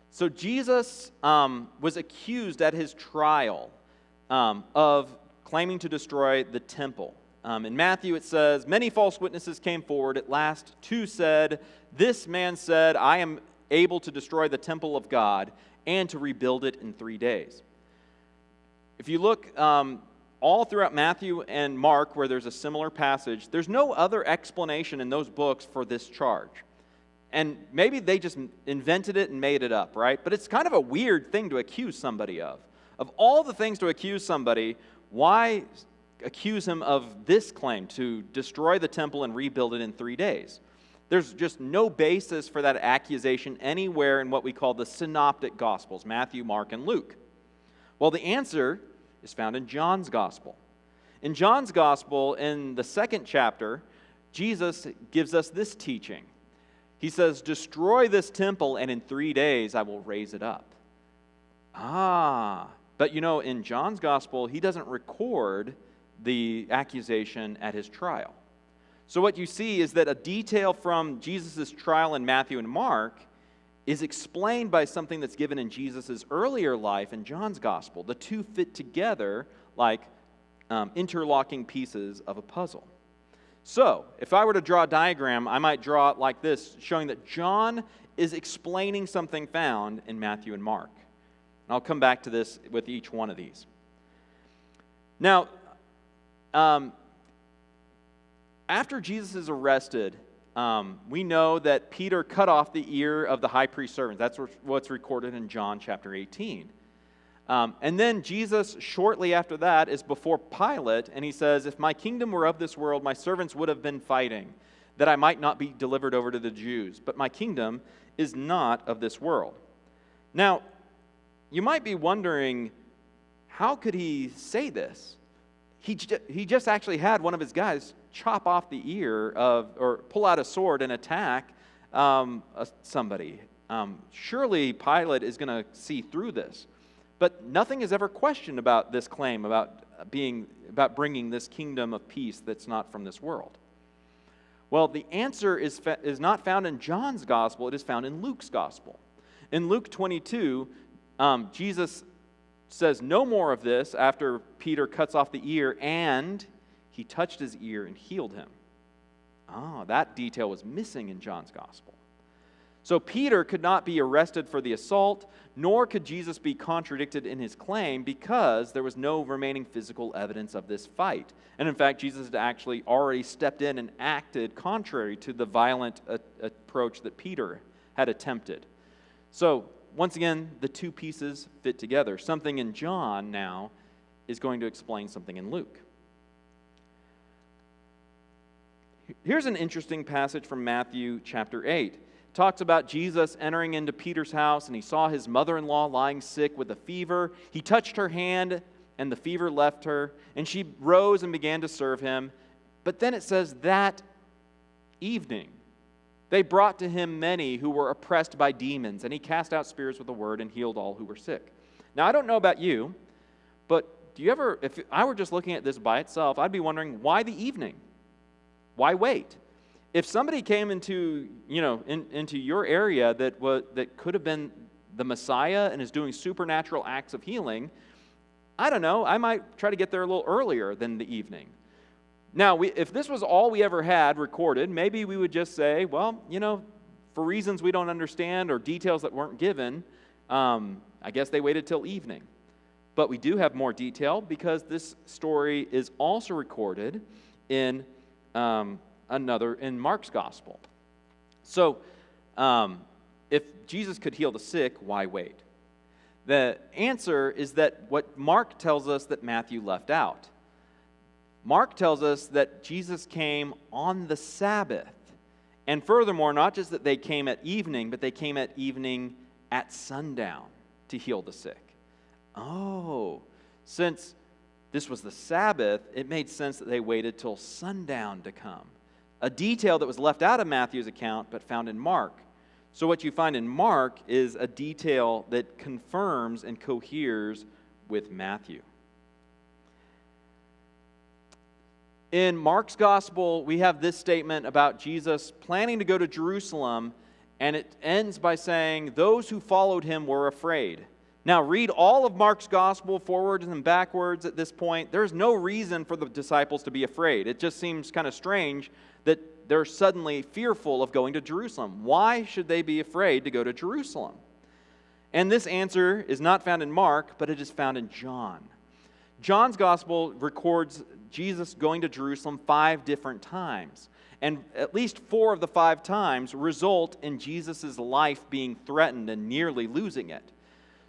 So, Jesus was accused at his trial of claiming to destroy the temple. In Matthew it says, many false witnesses came forward. At last, two said, this man said, I am able to destroy the temple of God and to rebuild it in 3 days. If you look all throughout Matthew and Mark, where there's a similar passage, there's no other explanation in those books for this charge. And maybe they just invented it and made it up, right? But it's kind of a weird thing to accuse somebody of. Of all the things to accuse somebody, why accuse him of this claim, to destroy the temple and rebuild it in 3 days? There's just no basis for that accusation anywhere in what we call the synoptic Gospels, Matthew, Mark, and Luke. Well, the answer is found in John's Gospel. In John's Gospel, in the 2nd chapter, Jesus gives us this teaching. He says, destroy this temple, and in 3 days I will raise it up. But in John's Gospel, he doesn't record the accusation at his trial. So what you see is that a detail from Jesus' trial in Matthew and Mark is explained by something that's given in Jesus' earlier life in John's Gospel. The two fit together like interlocking pieces of a puzzle. So, if I were to draw a diagram, I might draw it like this, showing that John is explaining something found in Matthew and Mark. And I'll come back to this with each one of these. Now, after Jesus is arrested, we know that Peter cut off the ear of the high priest's servant. That's what's recorded in John chapter 18. And then Jesus, shortly after that, is before Pilate, and he says, if my kingdom were of this world, my servants would have been fighting, that I might not be delivered over to the Jews. But my kingdom is not of this world. Now, you might be wondering, how could he say this? He just actually had one of his guys chop off the ear or pull out a sword and attack somebody. Surely Pilate is going to see through this. But nothing is ever questioned about this claim, about bringing this kingdom of peace that's not from this world. Well, the answer is not found in John's gospel, it is found in Luke's gospel. In Luke 22, Jesus says no more of this after Peter cuts off the ear, and he touched his ear and healed him. That detail was missing in John's gospel. So Peter could not be arrested for the assault, nor could Jesus be contradicted in his claim because there was no remaining physical evidence of this fight. And in fact, Jesus had actually already stepped in and acted contrary to the violent approach that Peter had attempted. So once again, the two pieces fit together. Something in John now is going to explain something in Luke. Here's an interesting passage from Matthew chapter 8. Talks about Jesus entering into Peter's house, and he saw his mother-in-law lying sick with a fever. He touched her hand, and the fever left her, and she rose and began to serve him. But then it says that evening they brought to him many who were oppressed by demons, and he cast out spirits with a word and healed all who were sick. Now, I don't know about you, but if I were just looking at this by itself, I'd be wondering, why the evening? Why wait? If somebody came into your area that could have been the Messiah and is doing supernatural acts of healing, I don't know, I might try to get there a little earlier than the evening. Now, if this was all we ever had recorded, maybe we would just say, well, for reasons we don't understand or details that weren't given, I guess they waited till evening. But we do have more detail because this story is also recorded in Mark's gospel. So, if Jesus could heal the sick, why wait? The answer is that what Mark tells us that Matthew left out. Mark tells us that Jesus came on the Sabbath. And furthermore, not just that they came at evening, but they came at evening at sundown to heal the sick. Oh, since this was the Sabbath, it made sense that they waited till sundown to come. A detail that was left out of Matthew's account, but found in Mark. So what you find in Mark is a detail that confirms and coheres with Matthew. In Mark's gospel, we have this statement about Jesus planning to go to Jerusalem, and it ends by saying, those who followed him were afraid. Now, read all of Mark's gospel forwards and backwards at this point. There's no reason for the disciples to be afraid. It just seems kind of strange that they're suddenly fearful of going to Jerusalem. Why should they be afraid to go to Jerusalem? And this answer is not found in Mark, but it is found in John. John's gospel records Jesus going to Jerusalem 5 different times. And at least 4 of the 5 times result in Jesus' life being threatened and nearly losing it.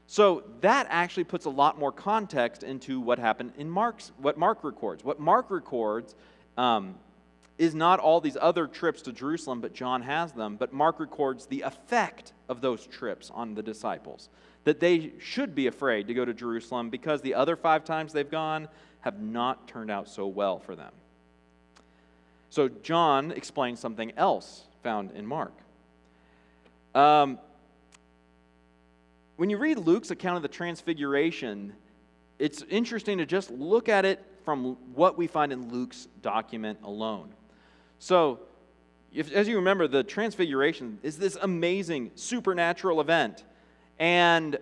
So that actually puts a lot more context into what happened in what Mark records. What Mark records is not all these other trips to Jerusalem, but John has them. But Mark records the effect of those trips on the disciples, that they should be afraid to go to Jerusalem because the other 5 times they've gone have not turned out so well for them. So John explains something else found in Mark. When you read Luke's account of the Transfiguration, it's interesting to just look at it from what we find in Luke's document alone. So, as you remember, the Transfiguration is this amazing supernatural event. And,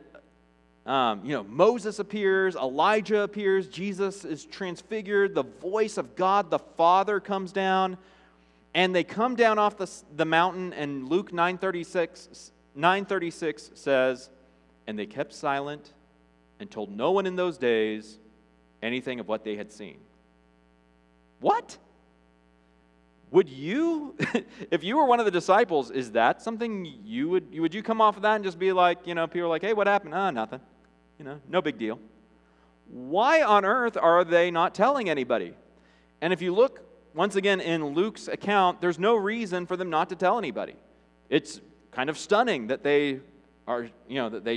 Moses appears, Elijah appears, Jesus is transfigured, the voice of God the Father comes down, and they come down off the mountain, and Luke 9:36 says, and they kept silent and told no one in those days anything of what they had seen. What? Would you, if you were one of the disciples, is that something would you come off of that and just be like, people are like, hey, what happened? Nothing. No big deal. Why on earth are they not telling anybody? And if you look, once again, in Luke's account, there's no reason for them not to tell anybody. It's kind of stunning that they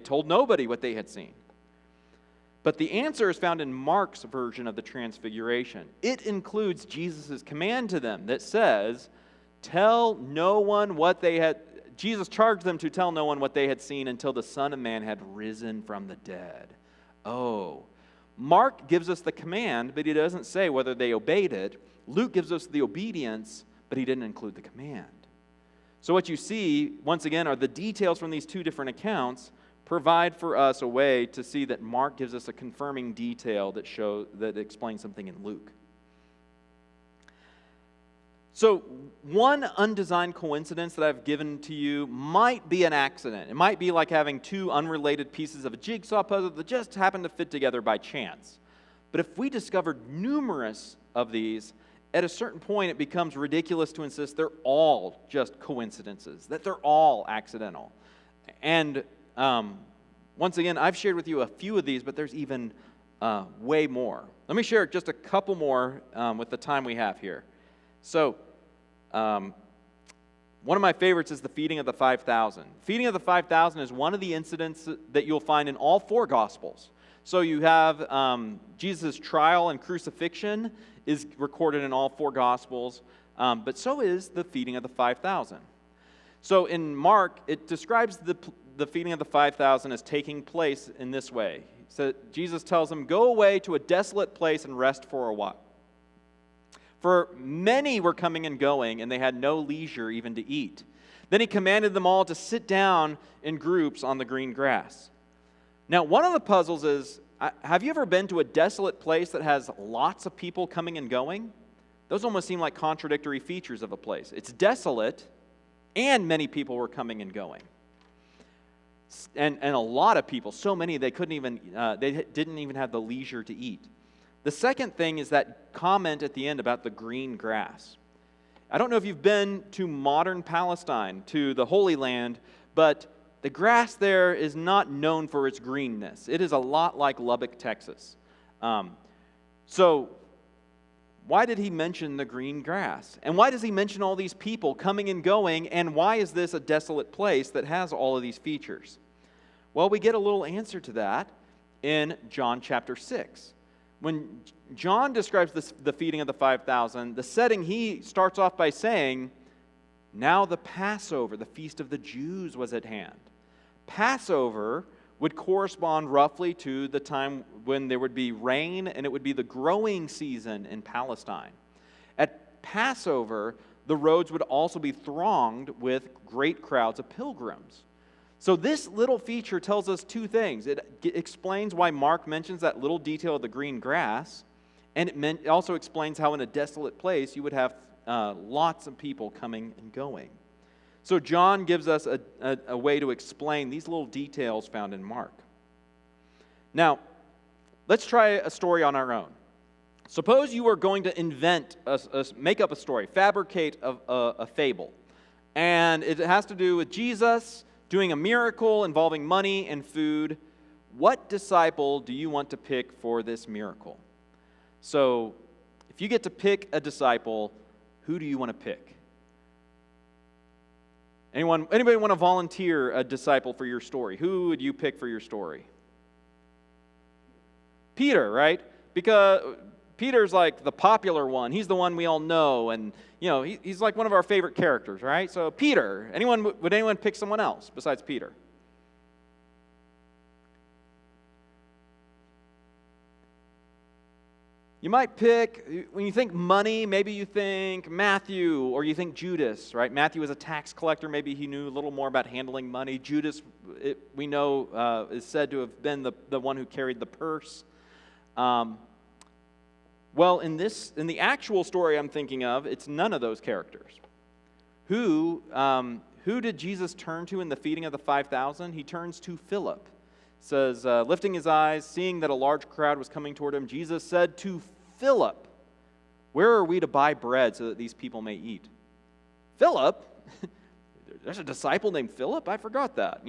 told nobody what they had seen. But the answer is found in Mark's version of the Transfiguration. It includes Jesus' command to them that says, tell no one what they had. Jesus charged them to tell no one what they had seen until the Son of Man had risen from the dead. Oh, Mark gives us the command, but he doesn't say whether they obeyed it. Luke gives us the obedience, but he didn't include the command. So what you see, once again, are the details from these 2 different accounts provide for us a way to see that Mark gives us a confirming detail that explains something in Luke. So one undesigned coincidence that I've given to you might be an accident. It might be like having 2 unrelated pieces of a jigsaw puzzle that just happen to fit together by chance. But if we discovered numerous of these, at a certain point it becomes ridiculous to insist they're all just coincidences, that they're all accidental. And once again, I've shared with you a few of these, but there's even way more. Let me share just a couple more with the time we have here. So, one of my favorites is the feeding of the 5,000. Feeding of the 5,000 is one of the incidents that you'll find in all 4 Gospels. So you have Jesus' trial and crucifixion is recorded in all four Gospels, but so is the feeding of the 5,000. So in Mark, it describes the feeding of the 5,000 as taking place in this way. So Jesus tells them, "Go away to a desolate place and rest for a while." For many were coming and going, and they had no leisure even to eat. Then he commanded them all to sit down in groups on the green grass. Now, one of the puzzles is, have you ever been to a desolate place that has lots of people coming and going? Those almost seem like contradictory features of a place. It's desolate, and many people were coming and going. And a lot of people, so many they didn't even have the leisure to eat. The second thing is that comment at the end about the green grass. I don't know if you've been to modern Palestine, to the Holy Land, but the grass there is not known for its greenness. It is a lot like Lubbock, Texas. So why did he mention the green grass? And why does he mention all these people coming and going? And why is this a desolate place that has all of these features? Well, we get a little answer to that in John chapter 6. When John describes the feeding of the 5,000, the setting, he starts off by saying, "Now the Passover, the feast of the Jews, was at hand." Passover would correspond roughly to the time when there would be rain, and it would be the growing season in Palestine. At Passover, the roads would also be thronged with great crowds of pilgrims. So this little feature tells us two things. It explains why Mark mentions that little detail of the green grass, and it also explains how in a desolate place you would have lots of people coming and going. So John gives us a way to explain these little details found in Mark. Now, let's try a story on our own. Suppose you were going to make up a story, fabricate a fable, and it has to do with Jesus doing a miracle involving money and food. What disciple do you want to pick for this miracle? So, if you get to pick a disciple, who do you want to pick? Anybody want to volunteer a disciple for your story? Who would you pick for your story? Peter, right? Because Peter's like the popular one. He's the one we all know, and he's like one of our favorite characters, right? So Peter. Would anyone pick someone else besides Peter? You might pick, when you think money, maybe you think Matthew, or you think Judas, right? Matthew was a tax collector. Maybe he knew a little more about handling money. Judas, we know, is said to have been the one who carried the purse. Well, in the actual story I'm thinking of, it's none of those characters. Who did Jesus turn to in the feeding of the 5,000? He turns to Philip. It says, lifting his eyes, seeing that a large crowd was coming toward him, Jesus said to Philip, "Where are we to buy bread so that these people may eat?" Philip? There's a disciple named Philip? I forgot that.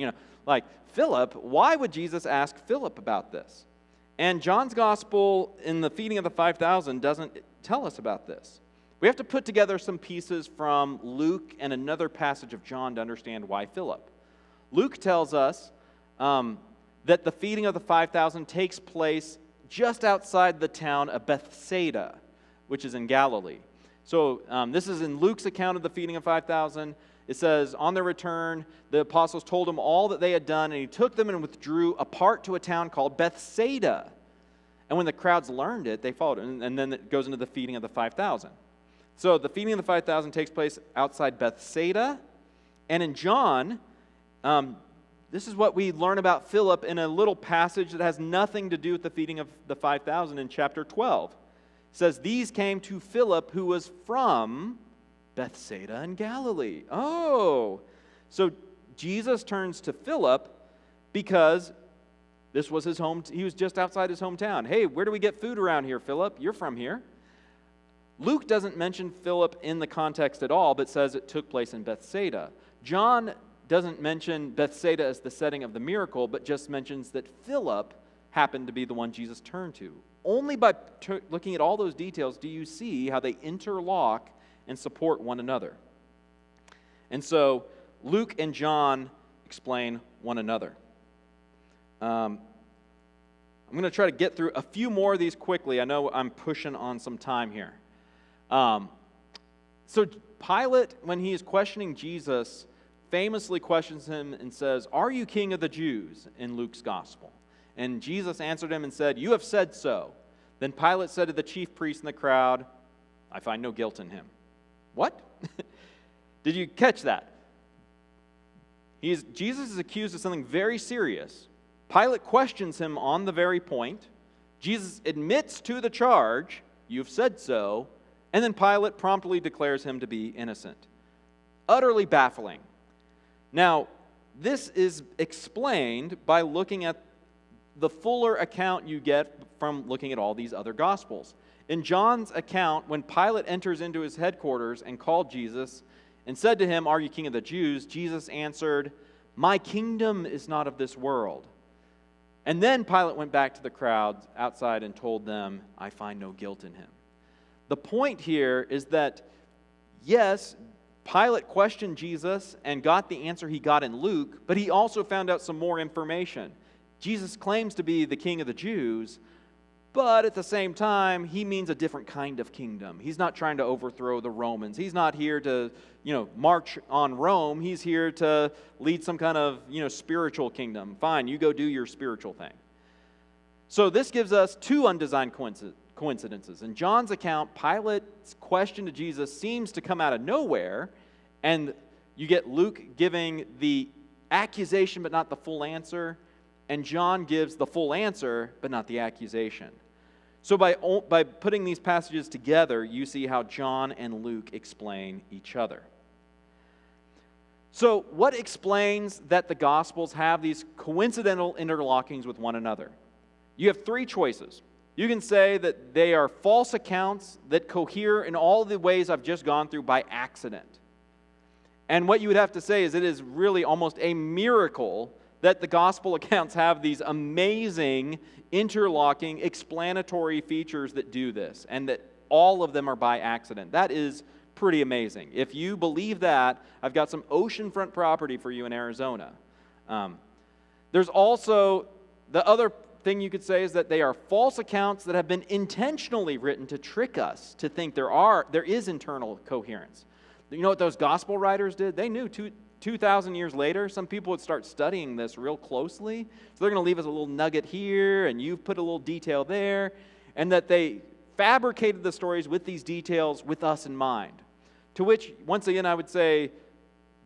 Philip, why would Jesus ask Philip about this? And John's gospel in the feeding of the 5,000 doesn't tell us about this. We have to put together some pieces from Luke and another passage of John to understand why Philip. Luke tells us that the feeding of the 5,000 takes place just outside the town of Bethsaida, which is in Galilee. So this is in Luke's account of the feeding of 5,000. It says, on their return, the apostles told him all that they had done, and he took them and withdrew apart to a town called Bethsaida. And when the crowds learned it, they followed him. And then it goes into the feeding of the 5,000. So the feeding of the 5,000 takes place outside Bethsaida. And in John, this is what we learn about Philip in a little passage that has nothing to do with the feeding of the 5,000 in chapter 12. It says, these came to Philip, who was from Bethsaida in Galilee. Oh, so Jesus turns to Philip because this was his home. He was just outside his hometown. Hey, where do we get food around here, Philip? You're from here. Luke doesn't mention Philip in the context at all, but says it took place in Bethsaida. John doesn't mention Bethsaida as the setting of the miracle, but just mentions that Philip happened to be the one Jesus turned to. Only by looking at all those details do you see how they interlock and support one another. And so Luke and John explain one another. I'm going to try to get through a few more of these quickly. I know I'm pushing on some time here. So Pilate, when he is questioning Jesus, famously questions him and says, "Are you king of the Jews?" in Luke's gospel. And Jesus answered him and said, "You have said so." Then Pilate said to the chief priests in the crowd, "I find no guilt in him." What? Did you catch that? Jesus is accused of something very serious. Pilate questions him on the very point. Jesus admits to the charge, "You've said so," and then Pilate promptly declares him to be innocent. Utterly baffling. Now, this is explained by looking at the fuller account you get from looking at all these other Gospels. In John's account, when Pilate enters into his headquarters and called Jesus and said to him, "Are you king of the Jews?" Jesus answered, "My kingdom is not of this world." And then Pilate went back to the crowd outside and told them, "I find no guilt in him." The point here is that, yes, Pilate questioned Jesus and got the answer he got in Luke, but he also found out some more information. Jesus claims to be the king of the Jews, but at the same time, he means a different kind of kingdom. He's not trying to overthrow the Romans. He's not here to, march on Rome. He's here to lead some kind of, spiritual kingdom. Fine, you go do your spiritual thing. So this gives us two undesigned coincidences. In John's account, Pilate's question to Jesus seems to come out of nowhere, and you get Luke giving the accusation but not the full answer, and John gives the full answer but not the accusation. So by putting these passages together, you see how John and Luke explain each other. So what explains that the Gospels have these coincidental interlockings with one another? You have three choices. You can say that they are false accounts that cohere in all the ways I've just gone through by accident. And what you would have to say is it is really almost a miracle that the gospel accounts have these amazing, interlocking, explanatory features that do this, and that all of them are by accident. That is pretty amazing. If you believe that, I've got some oceanfront property for you in Arizona. There's also the other thing you could say is that they are false accounts that have been intentionally written to trick us to think there is internal coherence. You know what those gospel writers did? They knew 2,000 years later, some people would start studying this real closely. So they're going to leave us a little nugget here, and you've put a little detail there, and that they fabricated the stories with these details with us in mind. To which, once again, I would say,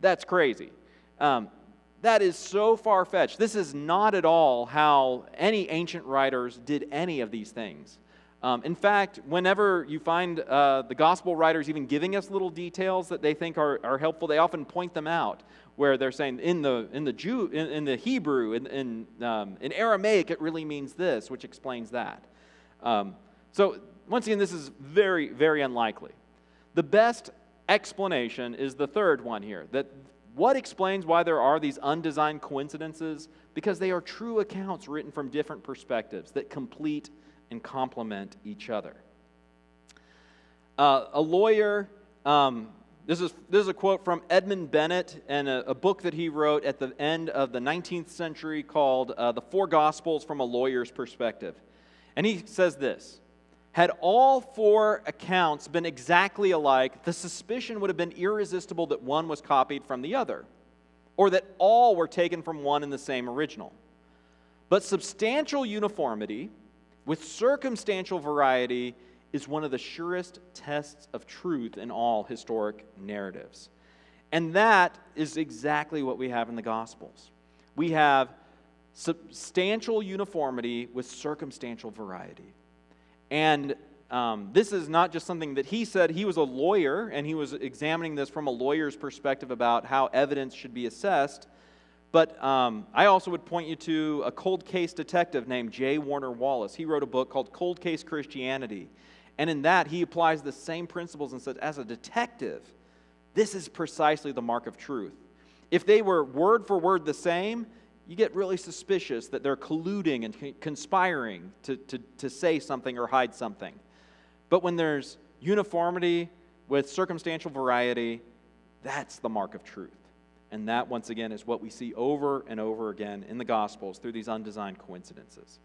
that's crazy. That is so far-fetched. This is not at all how any ancient writers did any of these things. In fact, whenever you find the gospel writers even giving us little details that they think are helpful, they often point them out, where they're saying in the Hebrew, in Aramaic, it really means this, which explains that. So once again, this is very, very unlikely. The best explanation is the third one here, that what explains why there are these undesigned coincidences? Because they are true accounts written from different perspectives that complete and complement each other. A lawyer, this is a quote from Edmund Bennett and a book that he wrote at the end of the 19th century called The Four Gospels from a Lawyer's Perspective. And he says this: had all four accounts been exactly alike, the suspicion would have been irresistible that one was copied from the other, or that all were taken from one and the same original. But substantial uniformity with circumstantial variety is one of the surest tests of truth in all historic narratives. And that is exactly what we have in the Gospels. We have substantial uniformity with circumstantial variety. And this is not just something that he said. He was a lawyer, and he was examining this from a lawyer's perspective about how evidence should be assessed. But I also would point you to a cold case detective named J. Warner Wallace. He wrote a book called Cold Case Christianity. And in that, he applies the same principles and says, as a detective, this is precisely the mark of truth. If they were word for word the same, you get really suspicious that they're colluding and conspiring to say something or hide something. But when there's uniformity with circumstantial variety, that's the mark of truth. And that, once again, is what we see over and over again in the Gospels through these undesigned coincidences.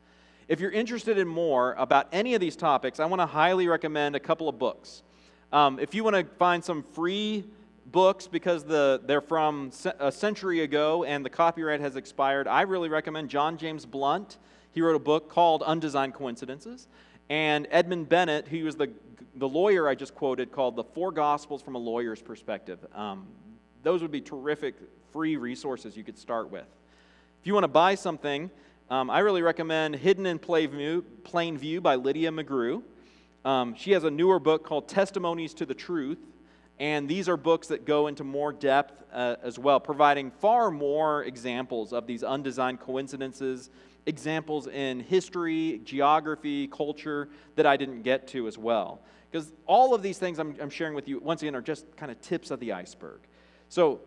If you're interested in more about any of these topics, I want to highly recommend a couple of books. If you want to find some free books because they're from a century ago and the copyright has expired, I really recommend John James Blunt. He wrote a book called Undesigned Coincidences. And Edmund Bennett, who was the lawyer I just quoted, called The Four Gospels from a Lawyer's Perspective. Those would be terrific free resources you could start with. If you want to buy something, I really recommend Hidden in Plain View by Lydia McGrew. She has a newer book called Testimonies to the Truth, and these are books that go into more depth as well, providing far more examples of these undesigned coincidences, examples in history, geography, culture that I didn't get to as well. Because all of these things I'm sharing with you, once again, are just kind of tips of the iceberg. So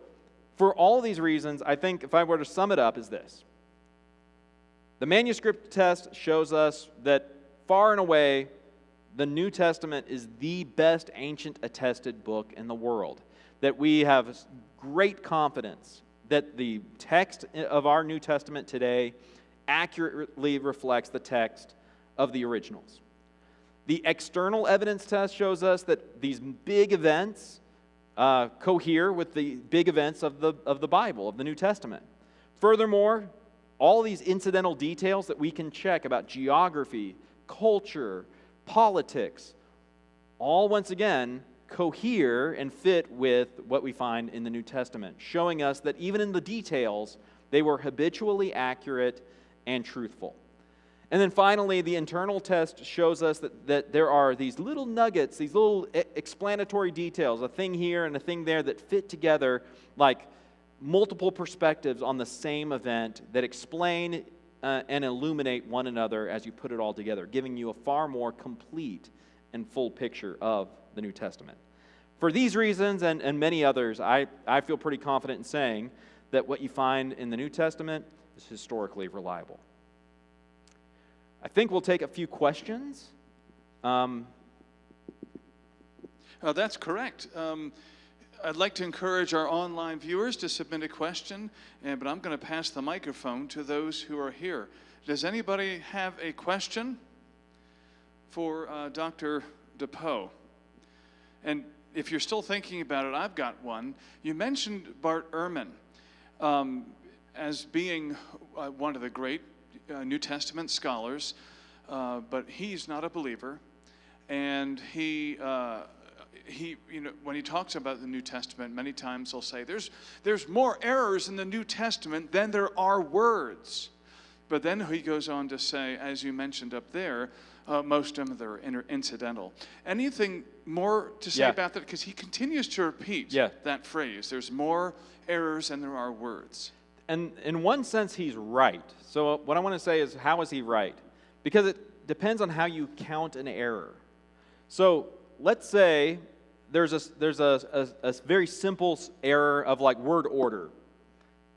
for all of these reasons, I think if I were to sum it up, is this. The manuscript test shows us that far and away, the New Testament is the best ancient attested book in the world. That we have great confidence that the text of our New Testament today accurately reflects the text of the originals. The external evidence test shows us that these big events cohere with the big events of the Bible, of the New Testament. Furthermore, all these incidental details that we can check about geography, culture, politics, all once again cohere and fit with what we find in the New Testament, showing us that even in the details, they were habitually accurate and truthful. And then finally, the internal test shows us that there are these little nuggets, these little explanatory details, a thing here and a thing there that fit together like multiple perspectives on the same event that explain and illuminate one another as you put it all together, giving you a far more complete and full picture of the New Testament. For these reasons and many others, I feel pretty confident in saying that what you find in the New Testament is historically reliable. I think we'll take a few questions. That's correct. I'd like to encourage our online viewers to submit a question, but I'm going to pass the microphone to those who are here. Does anybody have a question for Dr. DePoe? And if you're still thinking about it, I've got one. You mentioned Bart Ehrman as being one of the great New Testament scholars, but he's not a believer, and he when he talks about the New Testament, many times he'll say there's more errors in the New Testament than there are words. But then he goes on to say, as you mentioned up there, most of them are incidental. Anything more to say about that? Because he continues to repeat that phrase. There's more errors than there are words. And in one sense, he's right. So what I want to say is, how is he right? Because it depends on how you count an error. So let's say there's a very simple error of like word order.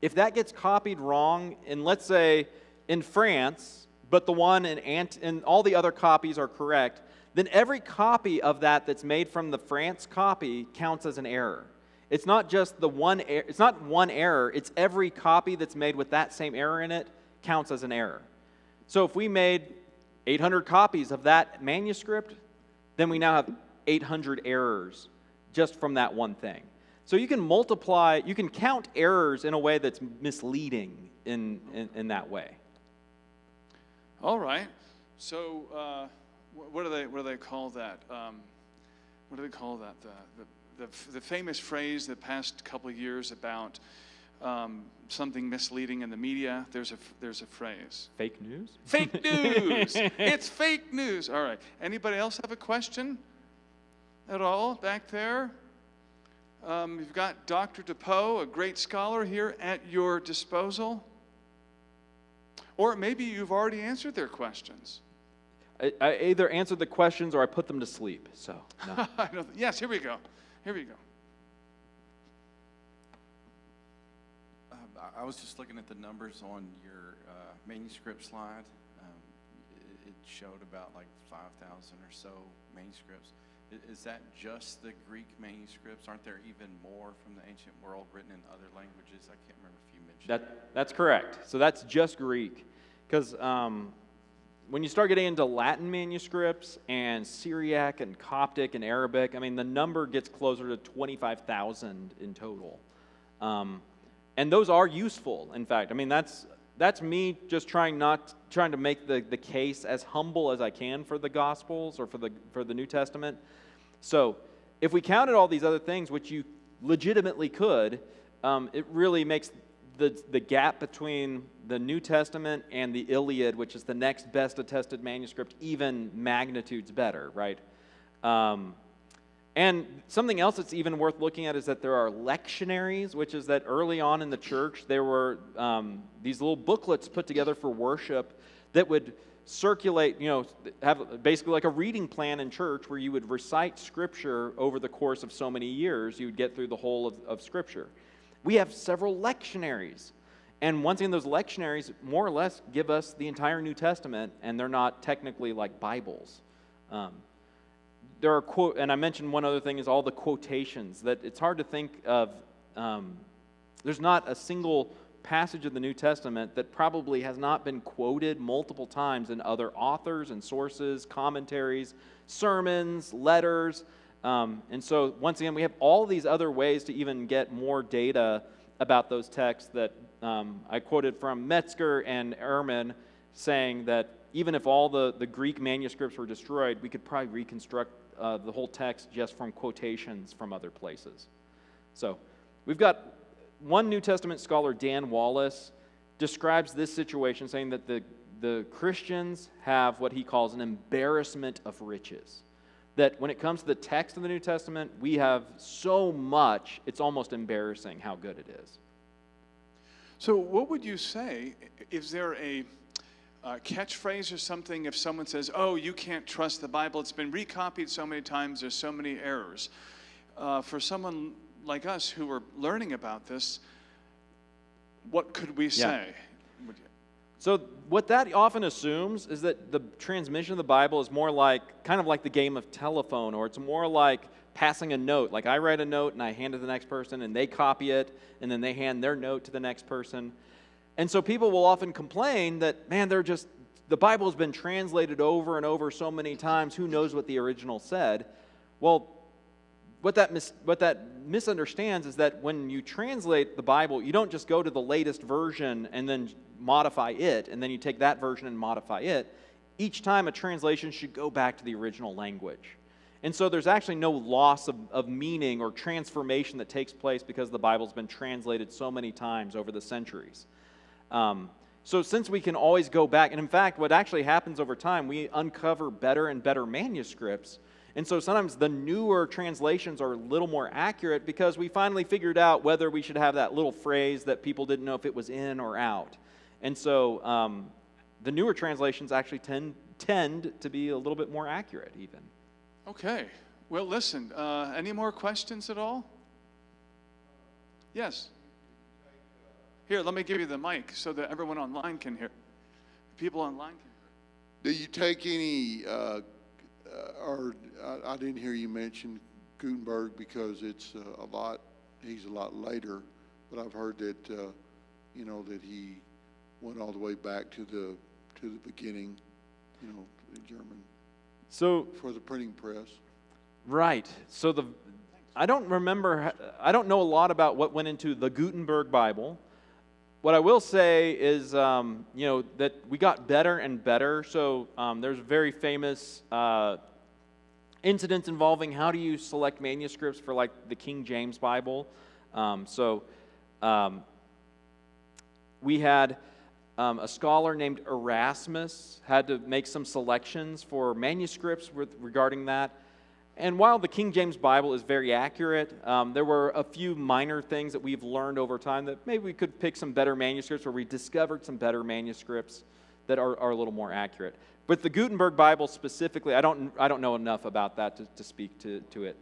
If that gets copied wrong, and let's say in France, but the one in all the other copies are correct, then every copy of that's made from the France copy counts as an error. It's not just it's not one error, it's every copy that's made with that same error in it counts as an error. So if we made 800 copies of that manuscript, then we now have 800 errors just from that one thing. So you can count errors in a way that's misleading in that way. All right. So what do they call that? What do they call that? The famous phrase the past couple of years about something misleading in the media. There's a phrase. Fake news? Fake news. It's fake news. All right. Anybody else have a question at all back there? You've got Dr. DePoe, a great scholar, here at your disposal. Or maybe you've already answered their questions. I either answered the questions or I put them to sleep. So no. Yes, here we go. Here we go. I was just looking at the numbers on your manuscript slide. It showed about like 5,000 or so manuscripts. Is that just the Greek manuscripts? Aren't there even more from the ancient world written in other languages? I can't remember if you mentioned that. That's correct. So that's just Greek. Because when you start getting into Latin manuscripts and Syriac and Coptic and Arabic, I mean, the number gets closer to 25,000 in total. And those are useful, in fact. I mean, that's me just trying to make the case as humble as I can for the Gospels or for the New Testament. So if we counted all these other things, which you legitimately could, it really makes the gap between the New Testament and the Iliad, which is the next best attested manuscript, even magnitudes better, right? And something else that's even worth looking at is that there are lectionaries, which is that early on in the church, there were these little booklets put together for worship that would circulate, have basically like a reading plan in church where you would recite Scripture over the course of so many years. You would get through the whole of Scripture. We have several lectionaries. And once again, those lectionaries more or less give us the entire New Testament, and they're not technically like Bibles. There are and I mentioned one other thing is all the quotations, that it's hard to think of, there's not a single passage of the New Testament that probably has not been quoted multiple times in other authors and sources, commentaries, sermons, letters. And so once again, we have all these other ways to even get more data about those texts that I quoted from Metzger and Ehrman, saying that even if all the Greek manuscripts were destroyed, we could probably reconstruct the whole text just from quotations from other places. So we've got one New Testament scholar, Dan Wallace, describes this situation, saying that the Christians have what he calls an embarrassment of riches. That when it comes to the text of the New Testament, we have so much, it's almost embarrassing how good it is. So what would you say? Is there a catchphrase or something if someone says, oh, you can't trust the Bible, it's been recopied so many times, there's so many errors? For someone like us who are learning about this, what could we say? So what that often assumes is that the transmission of the Bible is more like, kind of like the game of telephone, or it's more like passing a note. Like I write a note and I hand it to the next person and they copy it and then they hand their note to the next person. And so people will often complain that, man, the Bible has been translated over and over so many times, who knows what the original said? Well, what that misunderstands is that when you translate the Bible, you don't just go to the latest version and then modify it, and then you take that version and modify it. Each time a translation should go back to the original language. And so there's actually no loss of meaning or transformation that takes place because the Bible's been translated so many times over the centuries. So since we can always go back, and in fact, what actually happens over time, we uncover better and better manuscripts. And so sometimes the newer translations are a little more accurate because we finally figured out whether we should have that little phrase that people didn't know if it was in or out. And so the newer translations actually tend to be a little bit more accurate even. Okay. Well, listen, any more questions at all? Yes. Here, let me give you the mic so that everyone online can hear. People online can hear. Do you take any, I didn't hear you mention Gutenberg because it's he's a lot later, but I've heard that, that he went all the way back to the beginning, in German. So for the printing press. Right. So I don't know a lot about what went into the Gutenberg Bible. What I will say is, that we got better and better. So there's very famous incidents involving how do you select manuscripts for like the King James Bible. We had a scholar named Erasmus had to make some selections for manuscripts regarding that. And while the King James Bible is very accurate, there were a few minor things that we've learned over time that maybe we could pick some better manuscripts, or we discovered some better manuscripts that are a little more accurate. But the Gutenberg Bible specifically, I don't know enough about that to speak to it.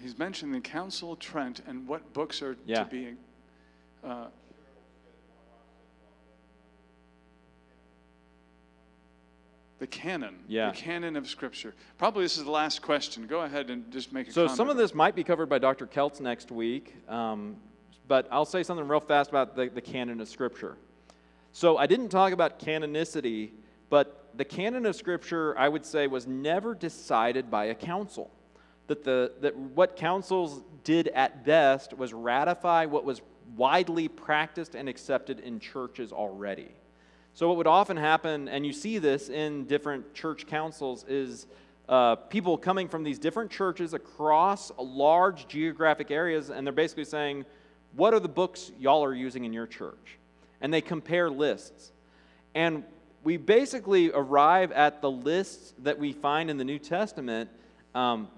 He's mentioned the Council of Trent and what books are to be. The canon. Yeah. The canon of Scripture. Probably this is the last question. Go ahead and just make a So comment. some of this might be covered by Dr. Keltz next week, but I'll say something real fast about the canon of Scripture. So I didn't talk about canonicity, but the canon of Scripture, I would say, was never decided by a council. That what councils did at best was ratify what was widely practiced and accepted in churches already. So what would often happen, and you see this in different church councils, is people coming from these different churches across large geographic areas, and they're basically saying, what are the books y'all are using in your church? And they compare lists. And we basically arrive at the lists that we find in the New Testament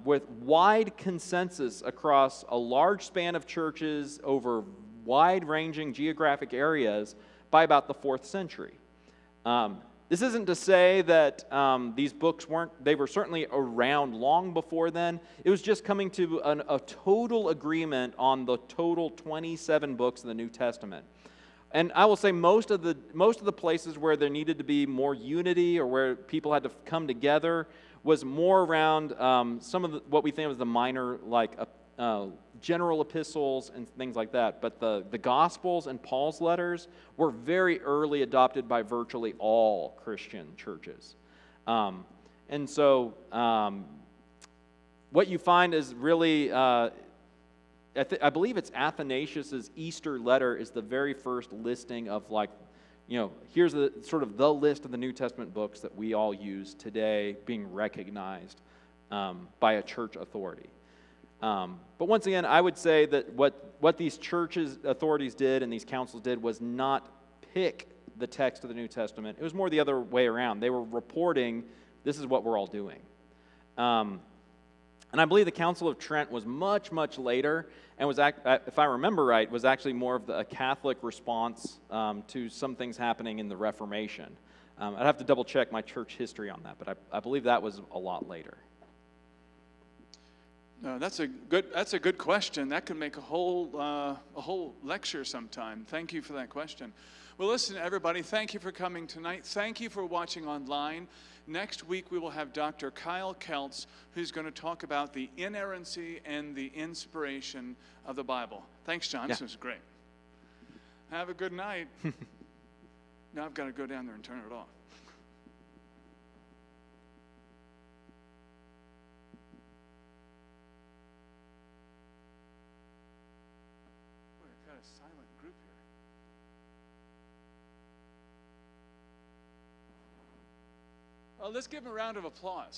with wide consensus across a large span of churches over wide-ranging geographic areas by about the 4th century. This isn't to say that these books they were certainly around long before then. It was just coming to a total agreement on the total 27 books in the New Testament. And I will say most of the places where there needed to be more unity or where people had to come together was more around some of what we think was the minor, like general epistles and things like that. But the Gospels and Paul's letters were very early adopted by virtually all Christian churches. And so what you find is really, I believe it's Athanasius' Easter letter is the very first listing of here's the sort of the list of the New Testament books that we all use today being recognized by a church authority. But once again, I would say that what these churches, authorities did and these councils did was not pick the text of the New Testament. It was more the other way around. They were reporting, this is what we're all doing. And I believe the Council of Trent was much, much later, and was, if I remember right, was actually more of a Catholic response to some things happening in the Reformation. I'd have to double check my church history on that, but I believe that was a lot later. No, that's a good question. That could make a whole lecture sometime. Thank you for that question. Well, listen, everybody, thank you for coming tonight. Thank you for watching online. Next week, we will have Dr. Kyle Keltz, who's going to talk about the inerrancy and the inspiration of the Bible. Thanks, John. This was great. Have a good night. Now I've got to go down there and turn it off. I've got a silent group here. Well, let's give him a round of applause.